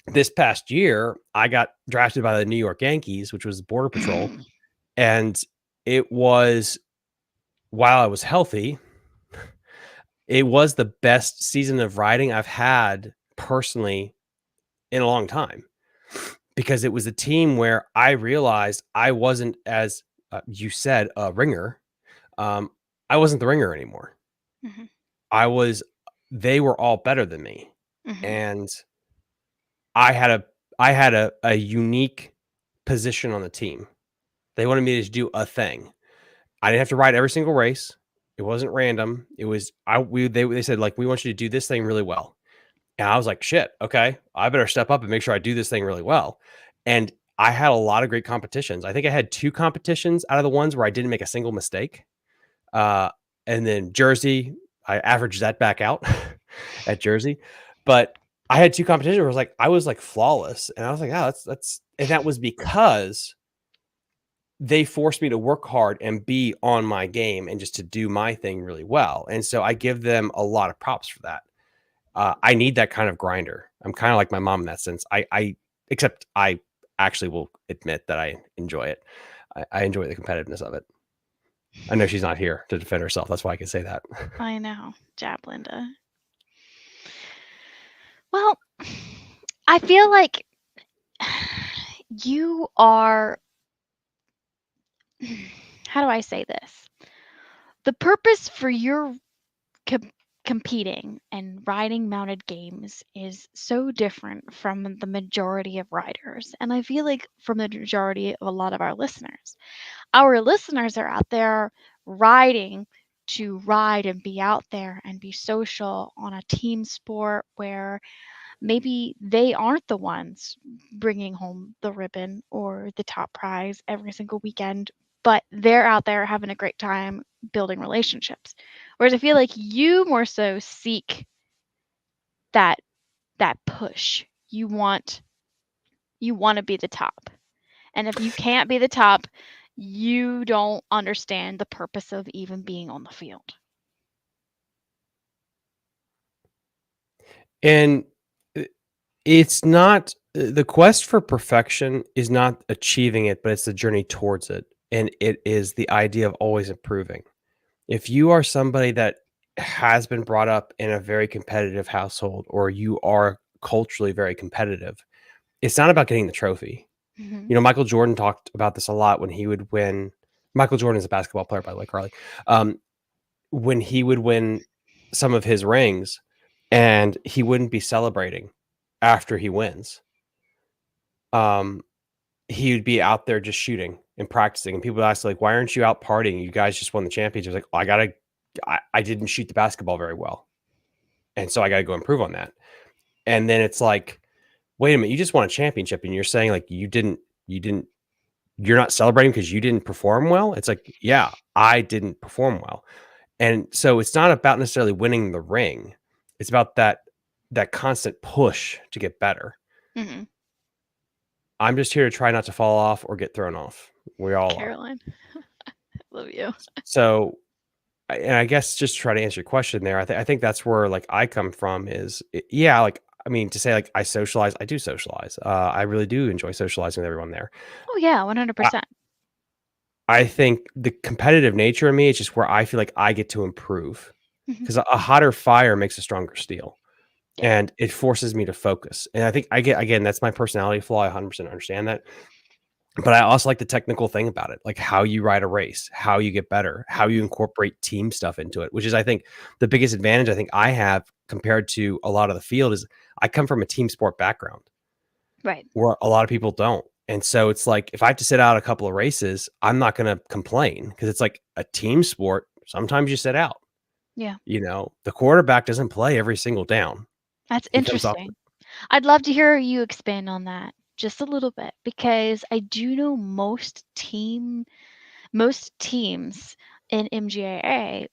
this past year, I got drafted by the New York Yankees, which was Border Patrol, and it was while I was healthy, it was the best season of riding I've had personally in a long time because it was a team where I realized I wasn't as you said a ringer. Um, I wasn't the ringer anymore. Mhm. I was. They were all better than me, Mhm. and I had a I had a unique position on the team. They wanted me to do a thing. I didn't have to ride every single race. It wasn't random. It was they said like we want you to do this thing really well. And I was like, shit, okay, I better step up and make sure I do this thing really well. And I had a lot of great competitions. I think I had 2 competitions out of the ones where I didn't make a single mistake. Uh, and then Jersey, I averaged that back out at Jersey. But I had 2 competitions where I was like flawless. And I was like, oh, that's and that was because they forced me to work hard and be on my game and just to do my thing really well. And so I give them a lot of props for that. I need that kind of grinder. I'm kind of like my mom in that sense. Except I actually will admit that I enjoy it. I enjoy the competitiveness of it. I know she's not here to defend herself. That's why I can say that. I know. Jab Linda. Well, I feel like you are how do I say this? The purpose for your com- competing and riding mounted games is so different from the majority of riders. And I feel like from the majority of a lot of our listeners are out there riding to ride and be out there and be social on a team sport where maybe they aren't the ones bringing home the ribbon or the top prize every single weekend, but they're out there having a great time building relationships. Whereas I feel like you more so seek that that push. You want to be the top. And if you can't be the top, you don't understand the purpose of even being on the field. And it's not the quest for perfection is not achieving it, but it's the journey towards it. And it is the idea of always improving. If you are somebody that has been brought up in a very competitive household or you are culturally very competitive, it's not about getting the trophy. Mhm. You know, Michael Jordan talked about this a lot when he would win. Michael Jordan is a basketball player, by the way, Carly. Um, when he would win some of his rings and he wouldn't be celebrating after he wins. Um, he would be out there just shooting and practicing. And people would ask, like, why aren't you out partying? You guys just won the championship. Like, oh, I didn't shoot the basketball very well. And so I got to go improve on that. And then it's like, wait a minute, you just won a championship and you're saying like you're not celebrating because you didn't perform well. It's like, yeah, I didn't perform well. And so it's not about necessarily winning the ring. It's about that constant push to get better. Mhm. I'm just here to try not to fall off or get thrown off. We all are. Caroline, love you. So, and I guess just to try to answer your question there, I think that's where like I come from is yeah, like I mean to say like I socialize, I do socialize. I really do enjoy socializing with everyone there. Oh yeah, I, 100%. I think the competitive nature of me is just where I feel like I get to improve Mhm. because a hotter fire makes a stronger steel. Yeah. And it forces me to focus. And I think I get again, that's my personality flaw. I 100% understand that. But I also like the technical thing about it, like how you ride a race, how you get better, how you Mhm. incorporate team stuff into it, which is I think the biggest advantage I think I have compared to a lot of the field is I come from a team sport background Right. where a lot of people don't. And so it's like if I have to sit out a couple of races, I'm not going to complain because it's like a team sport. Sometimes you sit out. Yeah. You know, the quarterback doesn't play every single down. That's He comes off. interesting. I'd love to hear you expand on that just a little bit because I do know most teams in MGAA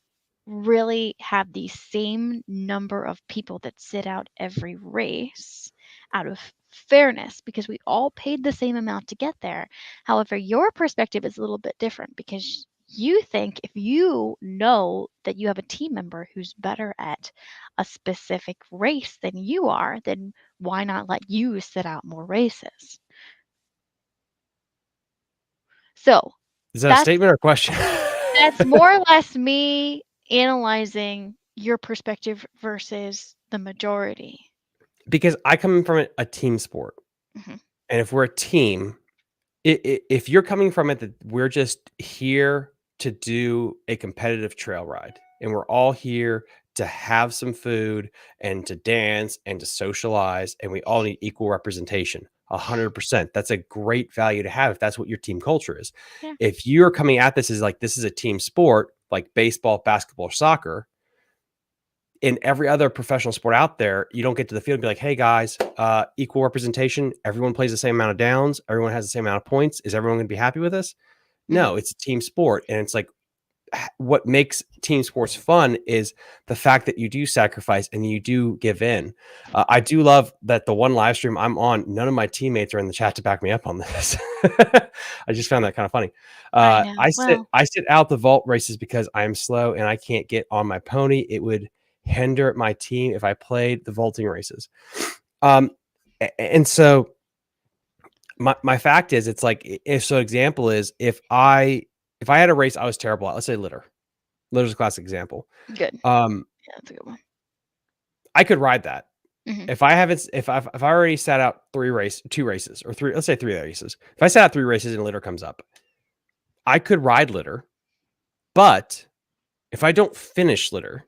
really have the same number of people that sit out every race out of fairness because we all paid the same amount to get there. However, your perspective is a little bit different because you think if you know that you have a team member who's better at a specific race than you are, then why not let you sit out more races? So Is that a that's statement or a question? That's more or less me analyzing your perspective versus the majority. Because I come from a team sport, Mhm. and if we're a team, if you're coming from it that we're just here to do a competitive trail ride, and we're all here to have some food and to dance and to socialize, and we all need equal representation. 100%. That's a great value to have if that's what your team culture is. Yeah. If you're coming at this as like this is a team sport, like baseball, basketball, or soccer, in every other professional sport out there, you don't get to the field and be like, hey guys, equal representation. Everyone plays the same amount of downs. Everyone has the same amount of points. Is everyone going to be happy with this? Mhm. No, it's a team sport. And it's like what makes team sports fun is the fact that you do sacrifice and you do give in. I do love that the one live stream I'm on, none of my teammates are in the chat to back me up on this. I just found that kind of funny. I know. Well, I sit out the vault races because I am slow and I can't get on my pony. It would hinder my team if I played the vaulting races. Um, and so my fact is, it's like if so. Example is if I had a race I was terrible at, let's say litter. Litter's a classic example. good. Um, Yeah, that's a good one. I could ride that. Mhm. If I haven't, if I already sat out two races, or three, let's say three races. If I sat out three races and litter comes up, I could ride litter. But if I don't finish litter,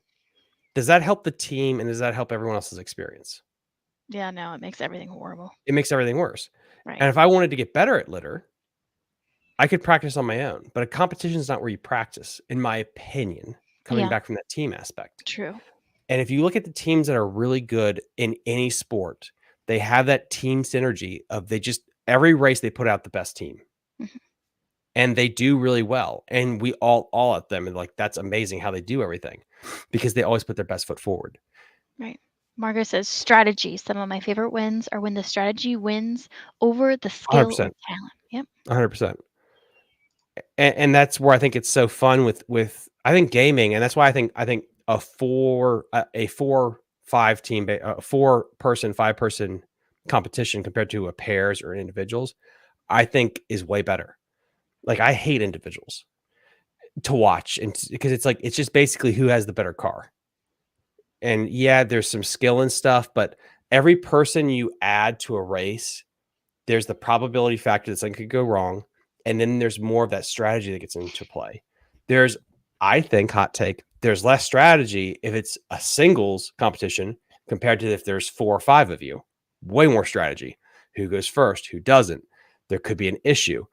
does that help the team and does that help everyone else's experience? Yeah, no, it makes everything horrible. It makes everything worse. Right. And if I wanted to get better at litter, I could practice on my own. But a competition is not where you practice, in my opinion, coming Yeah, back from that team aspect. true. And if you look at the teams that are really good in any sport, they have that team synergy of they just every race they put out the best team Mhm. and they do really well. And we all at them and like that's amazing how they do everything. because they always put their best foot forward. Right. Margaret says strategy. Some of my favorite wins are when the strategy wins over the skill or 100%. talent. Yep. 100%. And that's where I think it's so fun with I think gaming, and that's why I think a 4-5 team, a 4-person, 5-person competition compared to a pairs or individuals, I think is way better. Like I hate individuals to watch, and because it's like it's just basically who has the better car. And yeah, there's some skill and stuff, but every person you add to a race, there's the probability factor that something could go wrong, and then there's more of that strategy that gets into play. There's, I think, hot take, there's less strategy if it's a singles competition compared to if there's 4 or 5 of you. Way more strategy. Who goes first? Who doesn't? There could be an issue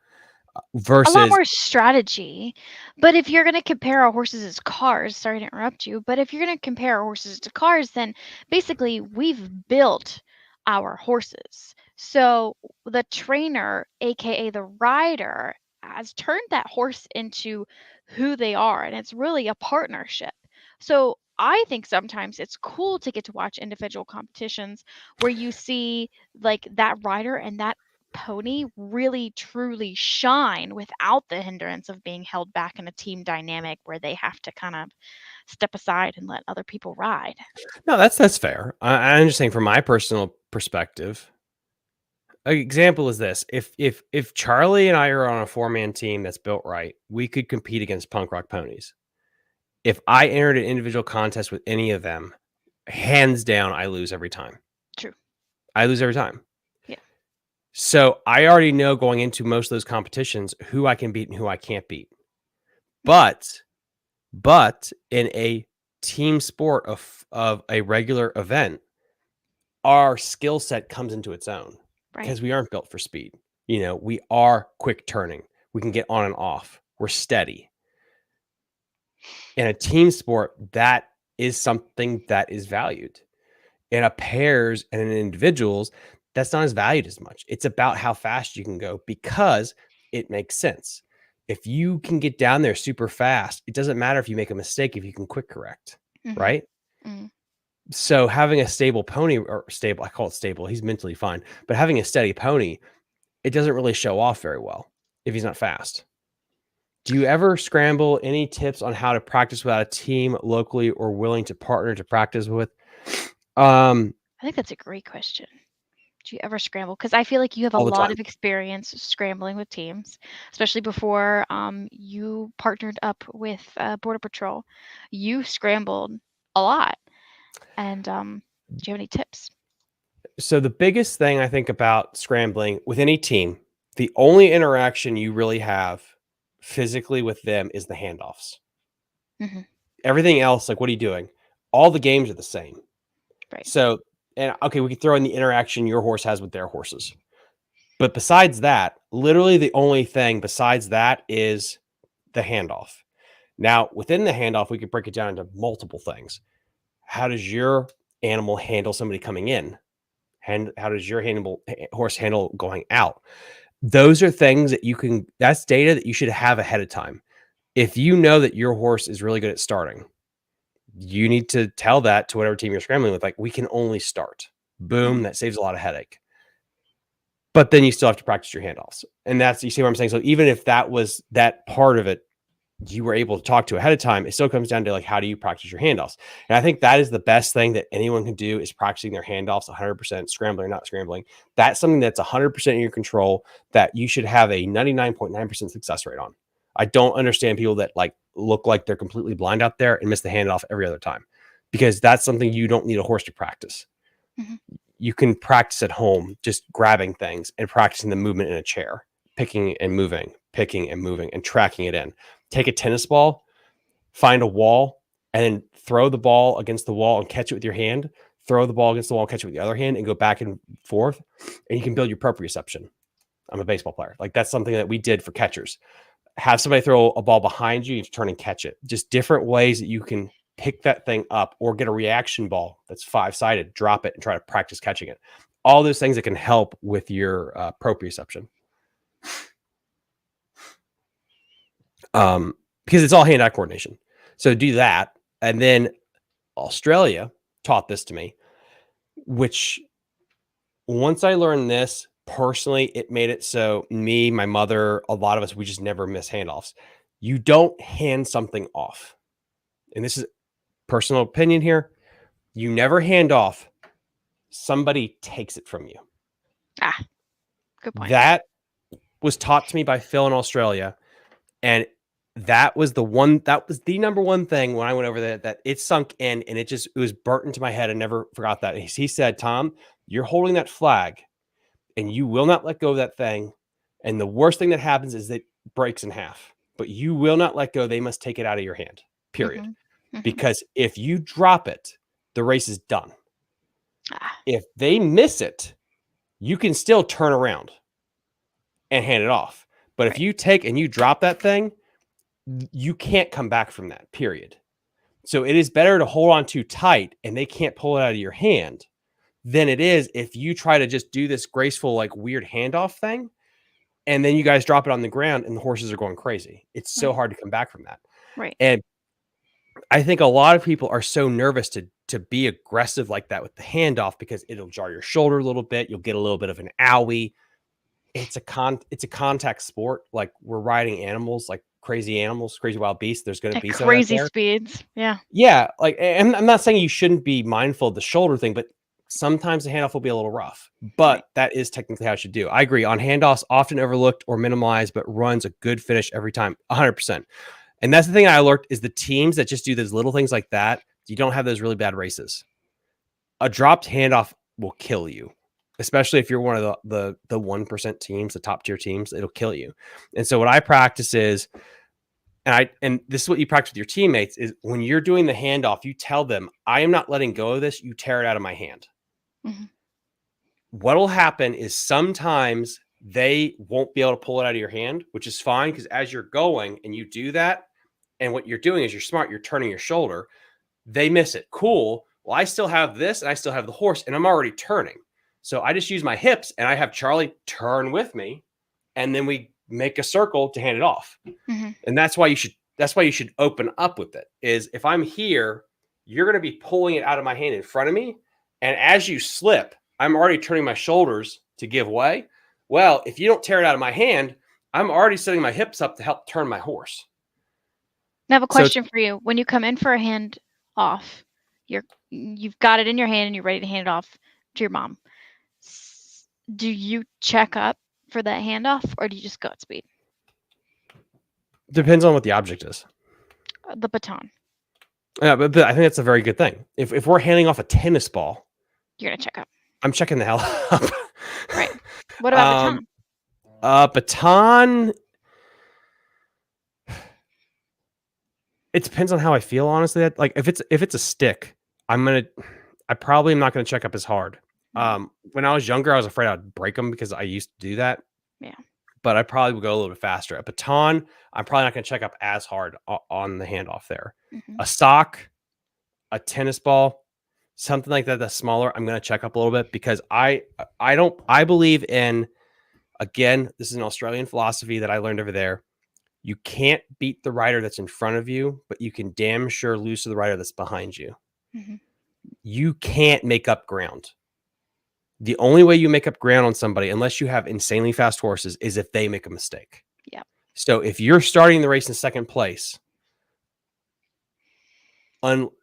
A lot versus more strategy. But if you're going to compare our horses as cars, sorry to interrupt you, but if you're going to compare our horses to cars, then basically we've built our horses. So the trainer, aka the rider, has turned that horse into who they are, and it's really a partnership. So I think sometimes it's cool to get to watch individual competitions where you see like that rider and that pony really truly shine without the hindrance of being held back in a team dynamic where they have to kind of step aside and let other people ride. no, that's fair. I'm just saying from my personal perspective. An example is this: if Charlie and I are on a 4-man team that's built right, we could compete against punk rock ponies. If I entered an individual contest with any of them, hands down, I lose every time. True. I lose every time. Yeah. So I already know going into most of those competitions who I can beat and who I can't beat. Hmm. But in a team sport of a regular event, our skill set comes into its own Right. because we aren't built for speed. We are quick turning. We can get on and off. We're steady. In a team sport, that is something that is valued. In a pairs and in individuals, that's not as valued as much. It's about how fast you can go because it makes sense. If you can get down there super fast, it doesn't matter if you make a mistake if you can quick correct, Hmm. right? Mm. So having a stable pony or stable, I call it stable, he's mentally fine, but having a steady pony, it doesn't really show off very well if he's not fast. Do you ever scramble? Any tips on how to practice without a team locally or willing to partner to practice with? Um, I think that's a great question. Do you ever scramble? Because I feel like you have a all the lot time. of experience scrambling with teams, especially before you partnered up with Border Patrol. You scrambled a lot. And do you have any tips? So the biggest thing I think about scrambling with any team, the only interaction you really have physically with them is the handoffs. Hmm. Everything else, like what are you doing? All the games are the same. Right. So, and okay, we could throw in the interaction your horse has with their horses. But besides that, literally the only thing besides that is the handoff. Now, within the handoff, we could break it down into multiple things. How does your animal handle somebody coming in? And how does your horse handle going out? Those are things that that's data that you should have ahead of time. If you know that your horse is really good at starting, you need to tell that to whatever team you're scrambling with. Like, we can only start. Boom, Hmm. that saves a lot of headache. But then you still have to practice your handoffs. And you see what I'm saying? So even if that was that part of it, you were able to talk to ahead of time, it still comes down to like, how do you practice your handoffs? And I think that is the best thing that anyone can do is practicing their handoffs 100%, scrambling or not scrambling. That's something that's 100% in your control that you should have a 99.9% success rate on. I don't understand people that like look like they're completely blind out there and miss the handoff every other time, because that's something you don't need a horse to practice. Hmm. You can practice at home, just grabbing things and practicing the movement in a chair, picking and moving, and tracking it in. Take a tennis ball, find a wall, and then throw the ball against the wall and catch it with your hand. Throw the ball against the wall, catch it with the other hand, and go back and forth. And you can build your proprioception. I'm a baseball player. Like, that's something that we did for catchers. Have somebody throw a ball behind you, you turn and catch it. Just different ways that you can pick that thing up, or get a reaction ball that's 5-sided, drop it and try to practice catching it. All those things that can help with your proprioception. Because it's all hand-eye coordination. So do that. And then Australia taught this to me, which once I learned this personally, it made it so me, my mother, a lot of us, we just never miss handoffs. You don't hand something off. And this is personal opinion here. You never hand off. Somebody takes it from you. Ah, good point. That was taught to me by Phil in Australia. And that was the number one thing when I went over there that it sunk in and it was burnt into my head. I never forgot that. He said, Tom, you're holding that flag and you will not let go of that thing. And the worst thing that happens is it breaks in half, but you will not let go. They must take it out of your hand, period. Mhm. Mhm. Because if you drop it, the race is done. Ah, If they miss it, you can still turn around and hand it off. But if right. you take and you drop that thing, you can't come back from that, period. So it is better to hold on too tight and they can't pull it out of your hand than it is if you try to just do this graceful, like weird handoff thing. And then you guys drop it on the ground and the horses are going crazy. It's so Right. hard to come back from that. Right. And I think a lot of people are so nervous to be aggressive like that with the handoff because it'll jar your shoulder a little bit. You'll get a little bit of an owie. It's a contact sport. Like we're riding animals, like crazy animals, crazy wild beasts. There's going to At be some of that crazy there. speeds. Yeah. Yeah, like and I'm not saying you shouldn't be mindful of the shoulder thing, but sometimes the handoff will be a little rough. Right. But that is technically how it should do. I agree. On handoffs, often overlooked or minimalized, but runs a good finish every time, 100%. And that's the thing I learned is the teams that just do those little things like that, you don't have those really bad races. A dropped handoff will kill you, especially if you're one of the 1% teams, the top tier teams, it'll kill you. And so what I practice is and this is what you practice with your teammates is when you're doing the handoff, you tell them, I am not letting go of this. You tear it out of my hand. Mhm. What'll happen is sometimes they won't be able to pull it out of your hand, which is fine because as you're going and you do that, and what you're doing is you're smart, you're turning your shoulder, they miss it. Cool. Well, I still have this and I still have the horse and I'm already turning. So I just use my hips and I have Charlie turn with me and then we make a circle to hand it off. Mhm. And that's why you should open up with it. Is if I'm here, you're going to be pulling it out of my hand in front of me, and as you slip, I'm already turning my shoulders to give way. Well, if you don't tear it out of my hand, I'm already setting my hips up to help turn my horse. I have a So question for you. When you come in for a hand off, you've got it in your hand and you're ready to hand it off to your mom. Do you check up for that handoff or do you just go at speed? depends on what the object is. The baton. Yeah, but I think that's a very good thing. If we're handing off a tennis ball, You're gonna check up. I'm checking the hell up. Right. What about baton? Baton. It depends on how I feel, honestly. Like if it's a stick, I probably am not gonna check up as hard. Mhm. When I was younger, I was afraid I'd break them because I used to do that, Yeah. but I probably would go a little bit faster. A baton, I'm probably not gonna check up as hard on the handoff there. Mhm. A sock, a tennis ball, something like that that's smaller, I'm gonna check up a little bit because I believe in, again, this is an Australian philosophy that I learned over there. You can't beat the rider that's in front of you, but you can damn sure lose to the rider that's behind you. Mhm. You can't make up ground. The only way you make up ground on somebody, unless you have insanely fast horses, is if they make a mistake. Yeah. So if you're starting the race in second place,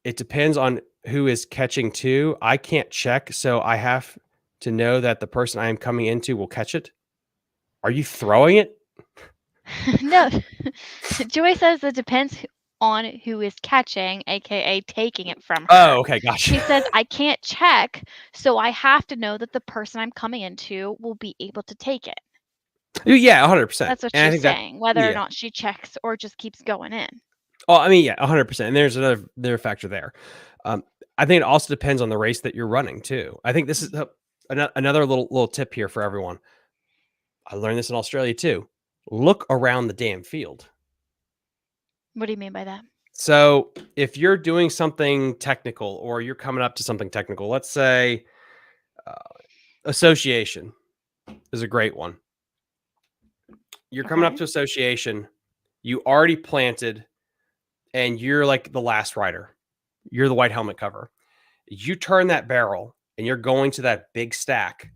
it depends on who is catching too. I can't check, so I have to know that the person I am coming into will catch it. Are you throwing it? No. Joy says it depends on who is catching, aka taking it from Oh, her. okay, gotcha. She says I can't check, so I have to know that the person I'm coming into will be able to take it. Yeah, 100%. That's what And I she's think that, saying, whether or yeah. not she checks or just keeps going in. Oh, I mean, yeah, 100%. And there's another factor there. Um, I think it also depends on the race that you're running too. I think this is Mhm. another little tip here for everyone. I learned this in Australia too. Look around the damn field. What do you mean by that? So if you're doing something technical or you're coming up to something technical, let's say uh, association is a great one. You're coming up Okay. to association, you already planted, and you're like the last rider. You're the white helmet cover. You turn that barrel and you're going to that big stack.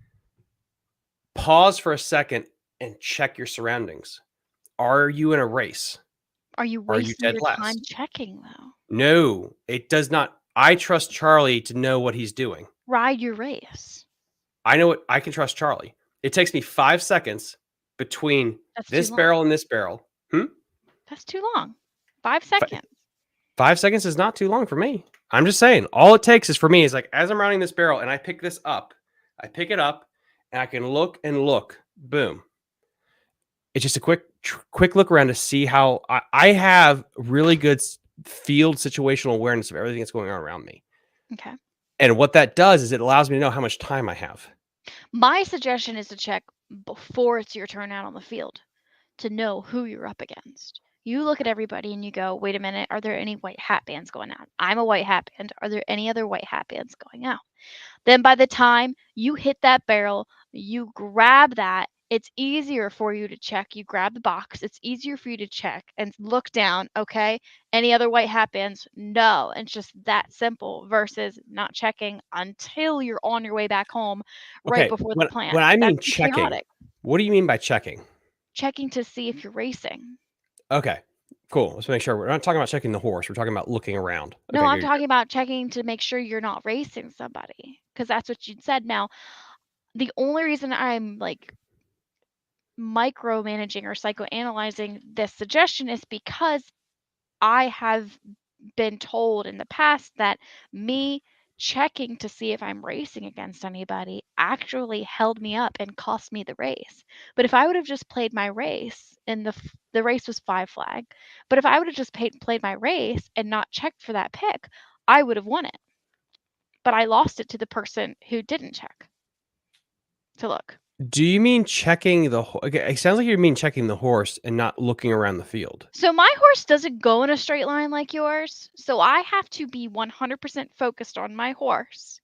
Pause for a second and check your surroundings. Are you in a race? Are you Are you wasting dead your time last? checking, though? No, it does not. I trust Charlie to know what he's doing. Ride your race. I know what I can trust Charlie. It takes me 5 seconds between That's too this long. barrel and this barrel. That's too long. 5 Fi- seconds. 5 seconds is not too long for me. I'm just saying, all it takes is for me is like as I'm rounding this barrel and I pick this up, I pick it up and I can look and look. Boom. It's just a quick look around to see how I have really good field situational awareness of everything that's going on around me. Okay. And what that does is it allows me to know how much time I have. My suggestion is to check before it's your turn out on the field to know who you're up against. You look at everybody and you go, wait a minute, are there any white hat bands going out? I'm a white hat band. Are there any other white hat bands going out? Then by the time you hit that barrel, you grab that. It's easier for you to check. You grab the box. It's easier for you to check and look down. Okay. Any other white hat bands? No. It's just that simple versus not checking until you're on your way back home right Okay, before the plant. when I That's mean checking, chaotic. what do you mean by checking? Checking to see if you're racing. Okay, cool. Let's make sure we're not talking about checking the horse. We're talking about looking around. No, Okay, I'm good. talking about checking to make sure you're not racing somebody because that's what you'd said. Now, the only reason I'm like micromanaging or psychoanalyzing this suggestion is because I have been told in the past that me checking to see if I'm racing against anybody actually held me up and cost me the race. But if I would have just played my race and the race was 5 flag, but if I would have just played my race and not checked for that pick, I would have won it. But I lost it to the person who didn't check to look. Do you mean checking the? Okay, it sounds like you mean checking the horse and not looking around the field. So my horse doesn't go in a straight line like yours, so I have to be 100% focused on my horse.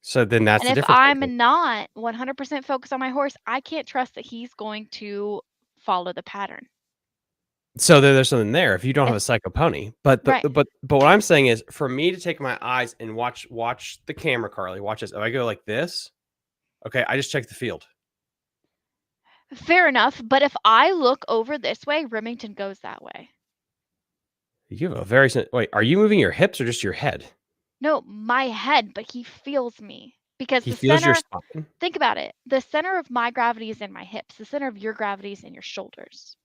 So then that's And the if difference maker. I'm not 100% focused on my horse, I can't trust that he's going to follow the pattern. So there's something there if you don't have If a psycho pony. But right. what I'm saying is for me to take my eyes and watch the camera, Carly. Watch this. If I go like this, okay, I just check the field. Fair enough, but if I look over this way, Remington goes that way. You have a very wait. Are you moving your hips or just your head? No, my head, but he feels me because He the feels your center, spine. think about it. The center of my gravity is in my hips. The center of your gravity is in your shoulders.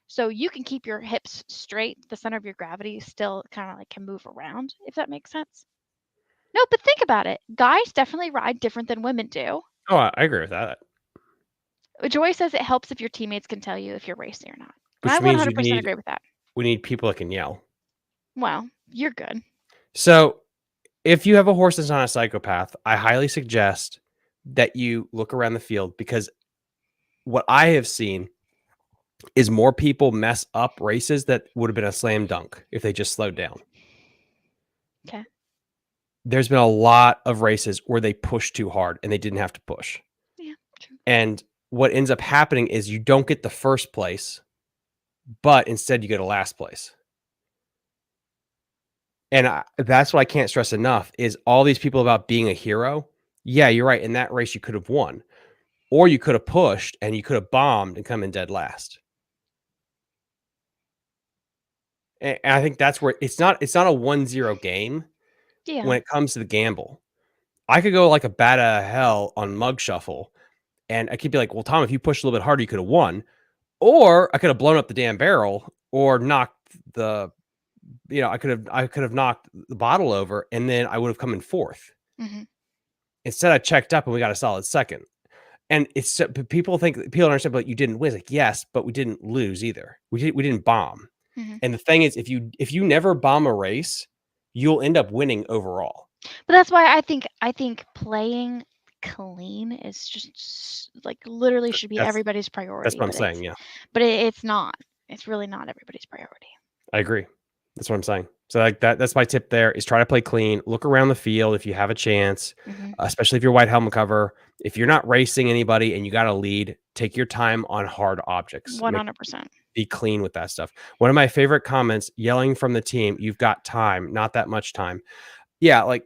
So you can keep your hips straight. The center of your gravity still kind of like can move around, if that makes sense. No, but think about it. Guys definitely ride different than women do. Oh, I agree with that. Joy says it helps if your teammates can tell you if you're racing or not. And I Which means 100% agree with that. we need people that can yell. Well, you're good. So if you have a horse that's not a psychopath, I highly suggest that you look around the field because what I have seen is more people mess up races that would have been a slam dunk if they just slowed down. Okay. There's been a lot of races where they push too hard and they didn't have to push. Yeah, true. And what ends up happening is you don't get the first place, but instead you get a last place. And that's what I can't stress enough is all these people about being a hero. Yeah, you're right. In that race, you could have won, or you could have pushed and you could have bombed and come in dead last. And I think that's where it's not a 1-0 game Yeah. when it comes to the gamble. I could go like a bat out of hell on mug shuffle, and I could be like, well, Tom, if you pushed a little bit harder, you could have won. Or I could have blown up the damn barrel or knocked the, I could have knocked the bottle over and then I would have come in fourth. Mm-hmm. Instead, I checked up and we got a solid second. And it's people don't understand, but you didn't win. It's like, yes, but we didn't lose either. We didn't bomb. Mm-hmm. And the thing is, if you never bomb a race, you'll end up winning overall. But that's why I think playing clean is just like literally should be That's everybody's that's priority. what I'm But saying. Yeah, it's not. It's really not everybody's priority. I agree. That's what I'm saying. So like that's my tip there is try to play clean. Look around the field if you have a chance, especially if you're white helmet cover. If you're not racing anybody and you got to lead, take your time on hard objects. 100%. be clean with that stuff. One of my favorite comments, yelling from the team, "You've got time, not that much time." Yeah, like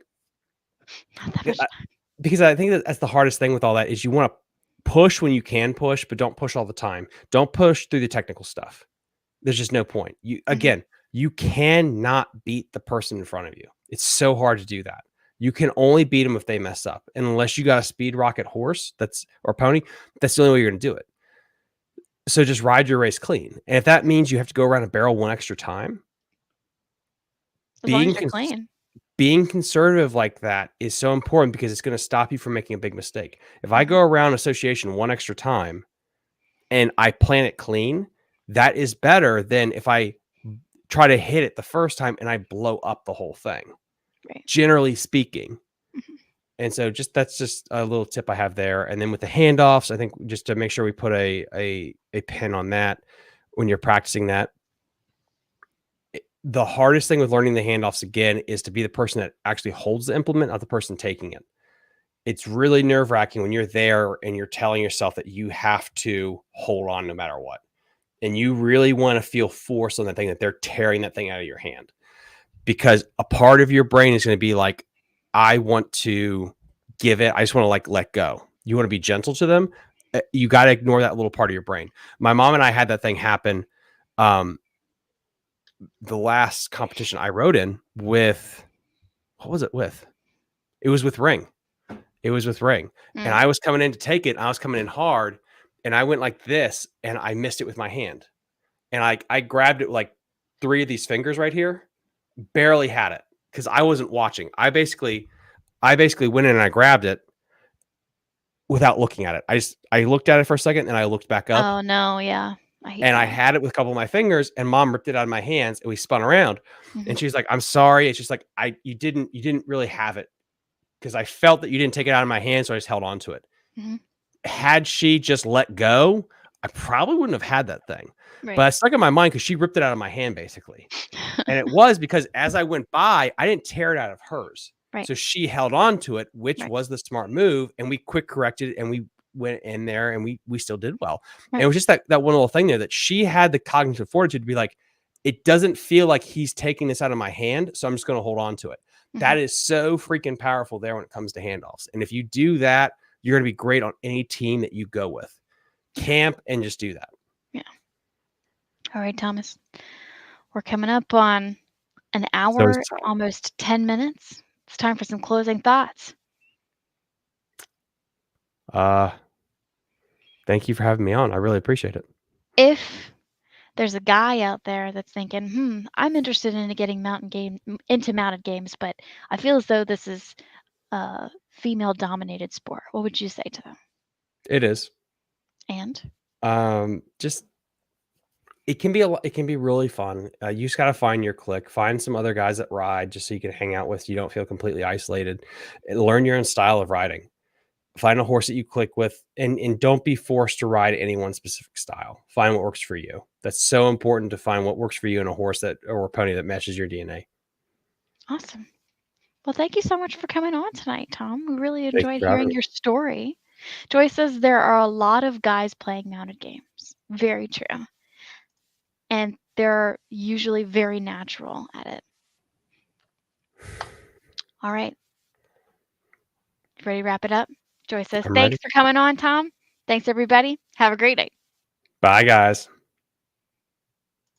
Not that much. because I think that's the hardest thing with all that is you want to push when you can push, but don't push all the time. Don't push through the technical stuff. There's just no point. You Mhm. again, you cannot beat the person in front of you. It's so hard to do that. You can only beat them if they mess up. And unless you got a speed rocket horse that's or pony, that's the only way you're going to do it. So just ride your race clean. And if that means you have to go around a barrel one extra time, As long as being you're clean. being conservative like that is so important because it's going to stop you from making a big mistake. If I Mhm. go around association one extra time and I plan it clean, that is better than if I try to hit it the first time and I blow up the whole thing, Right. generally speaking. Mhm. And so that's just a little tip I have there. And then with the handoffs, I think just to make sure we put a pin on that when you're practicing that. The hardest thing with learning the handoffs again is to be the person that actually holds the implement, not the person taking it. It's really nerve wracking when you're there and you're telling yourself that you have to hold on no matter what. And you really want to feel force on that thing that they're tearing that thing out of your hand because a part of your brain is going to be like, I want to give it. I just want to like let go. You want to be gentle to them. You got to ignore that little part of your brain. My mom and I had that thing happen. Um, the last competition I rode in with, what was it with? It was with Ring. It was with Ring. And Mm. I was coming in to take it. And I was coming in hard. And I went like this and I missed it with my hand. And I grabbed it like 3 of these fingers right here, barely had it because I wasn't watching. I basically went in and I grabbed it without looking at it. I looked at it for a second and I looked back up Oh, no, yeah. I hate and I that. had it with a couple of my fingers and mom ripped it out of my hands and we spun around. Mhm. And she's like, "I'm sorry." It's just like you didn't really have it because I felt that you didn't take it out of my hand, so I just held on to it. Mhm. Had she just let go, I probably wouldn't have had that thing. Right. But it stuck in my mind because she ripped it out of my hand basically. And it was because as I went by, I didn't tear it out of hers. Right. So she held on to it, which Right. was the smart move, and we quick corrected it and we went in there and we still did well. And it Right. was just that one little thing there that she had the cognitive fortitude to be like, it doesn't feel like he's taking this out of my hand, so I'm just going to hold on to it. Mhm. That is so freaking powerful there when it comes to handoffs. And if you do that, you're going to be great on any team that you go with. Yeah. Camp and just do that. Yeah. All right, Thomas. We're coming up on an So hour, it's time. almost 10 minutes. It's time for some closing thoughts. Uh, Thank you for having me on. I really appreciate it. If there's a guy out there that's thinking, I'm interested in getting into mounted games, but I feel as though this is a female dominated sport. What would you say to them? It is. And Just it can be really fun. You just got to find your clique, find some other guys that ride just so you can hang out with. You don't feel completely isolated. And learn your own style of riding. Find a horse that you click with and don't be forced to ride any one specific style. Find what works for you. That's so important to find what works for you in a horse that or a pony that matches your DNA. awesome. Well, thank you so much for coming on tonight, Tom. We really Thank you enjoyed for having hearing me. your story. Joy says there are a lot of guys playing mounted games. Very true. And they're usually very natural at it. All right. Ready to wrap it up? Joy says, I'm thanks ready. for coming on, Tom. Thanks, everybody. Have a great day. Bye guys.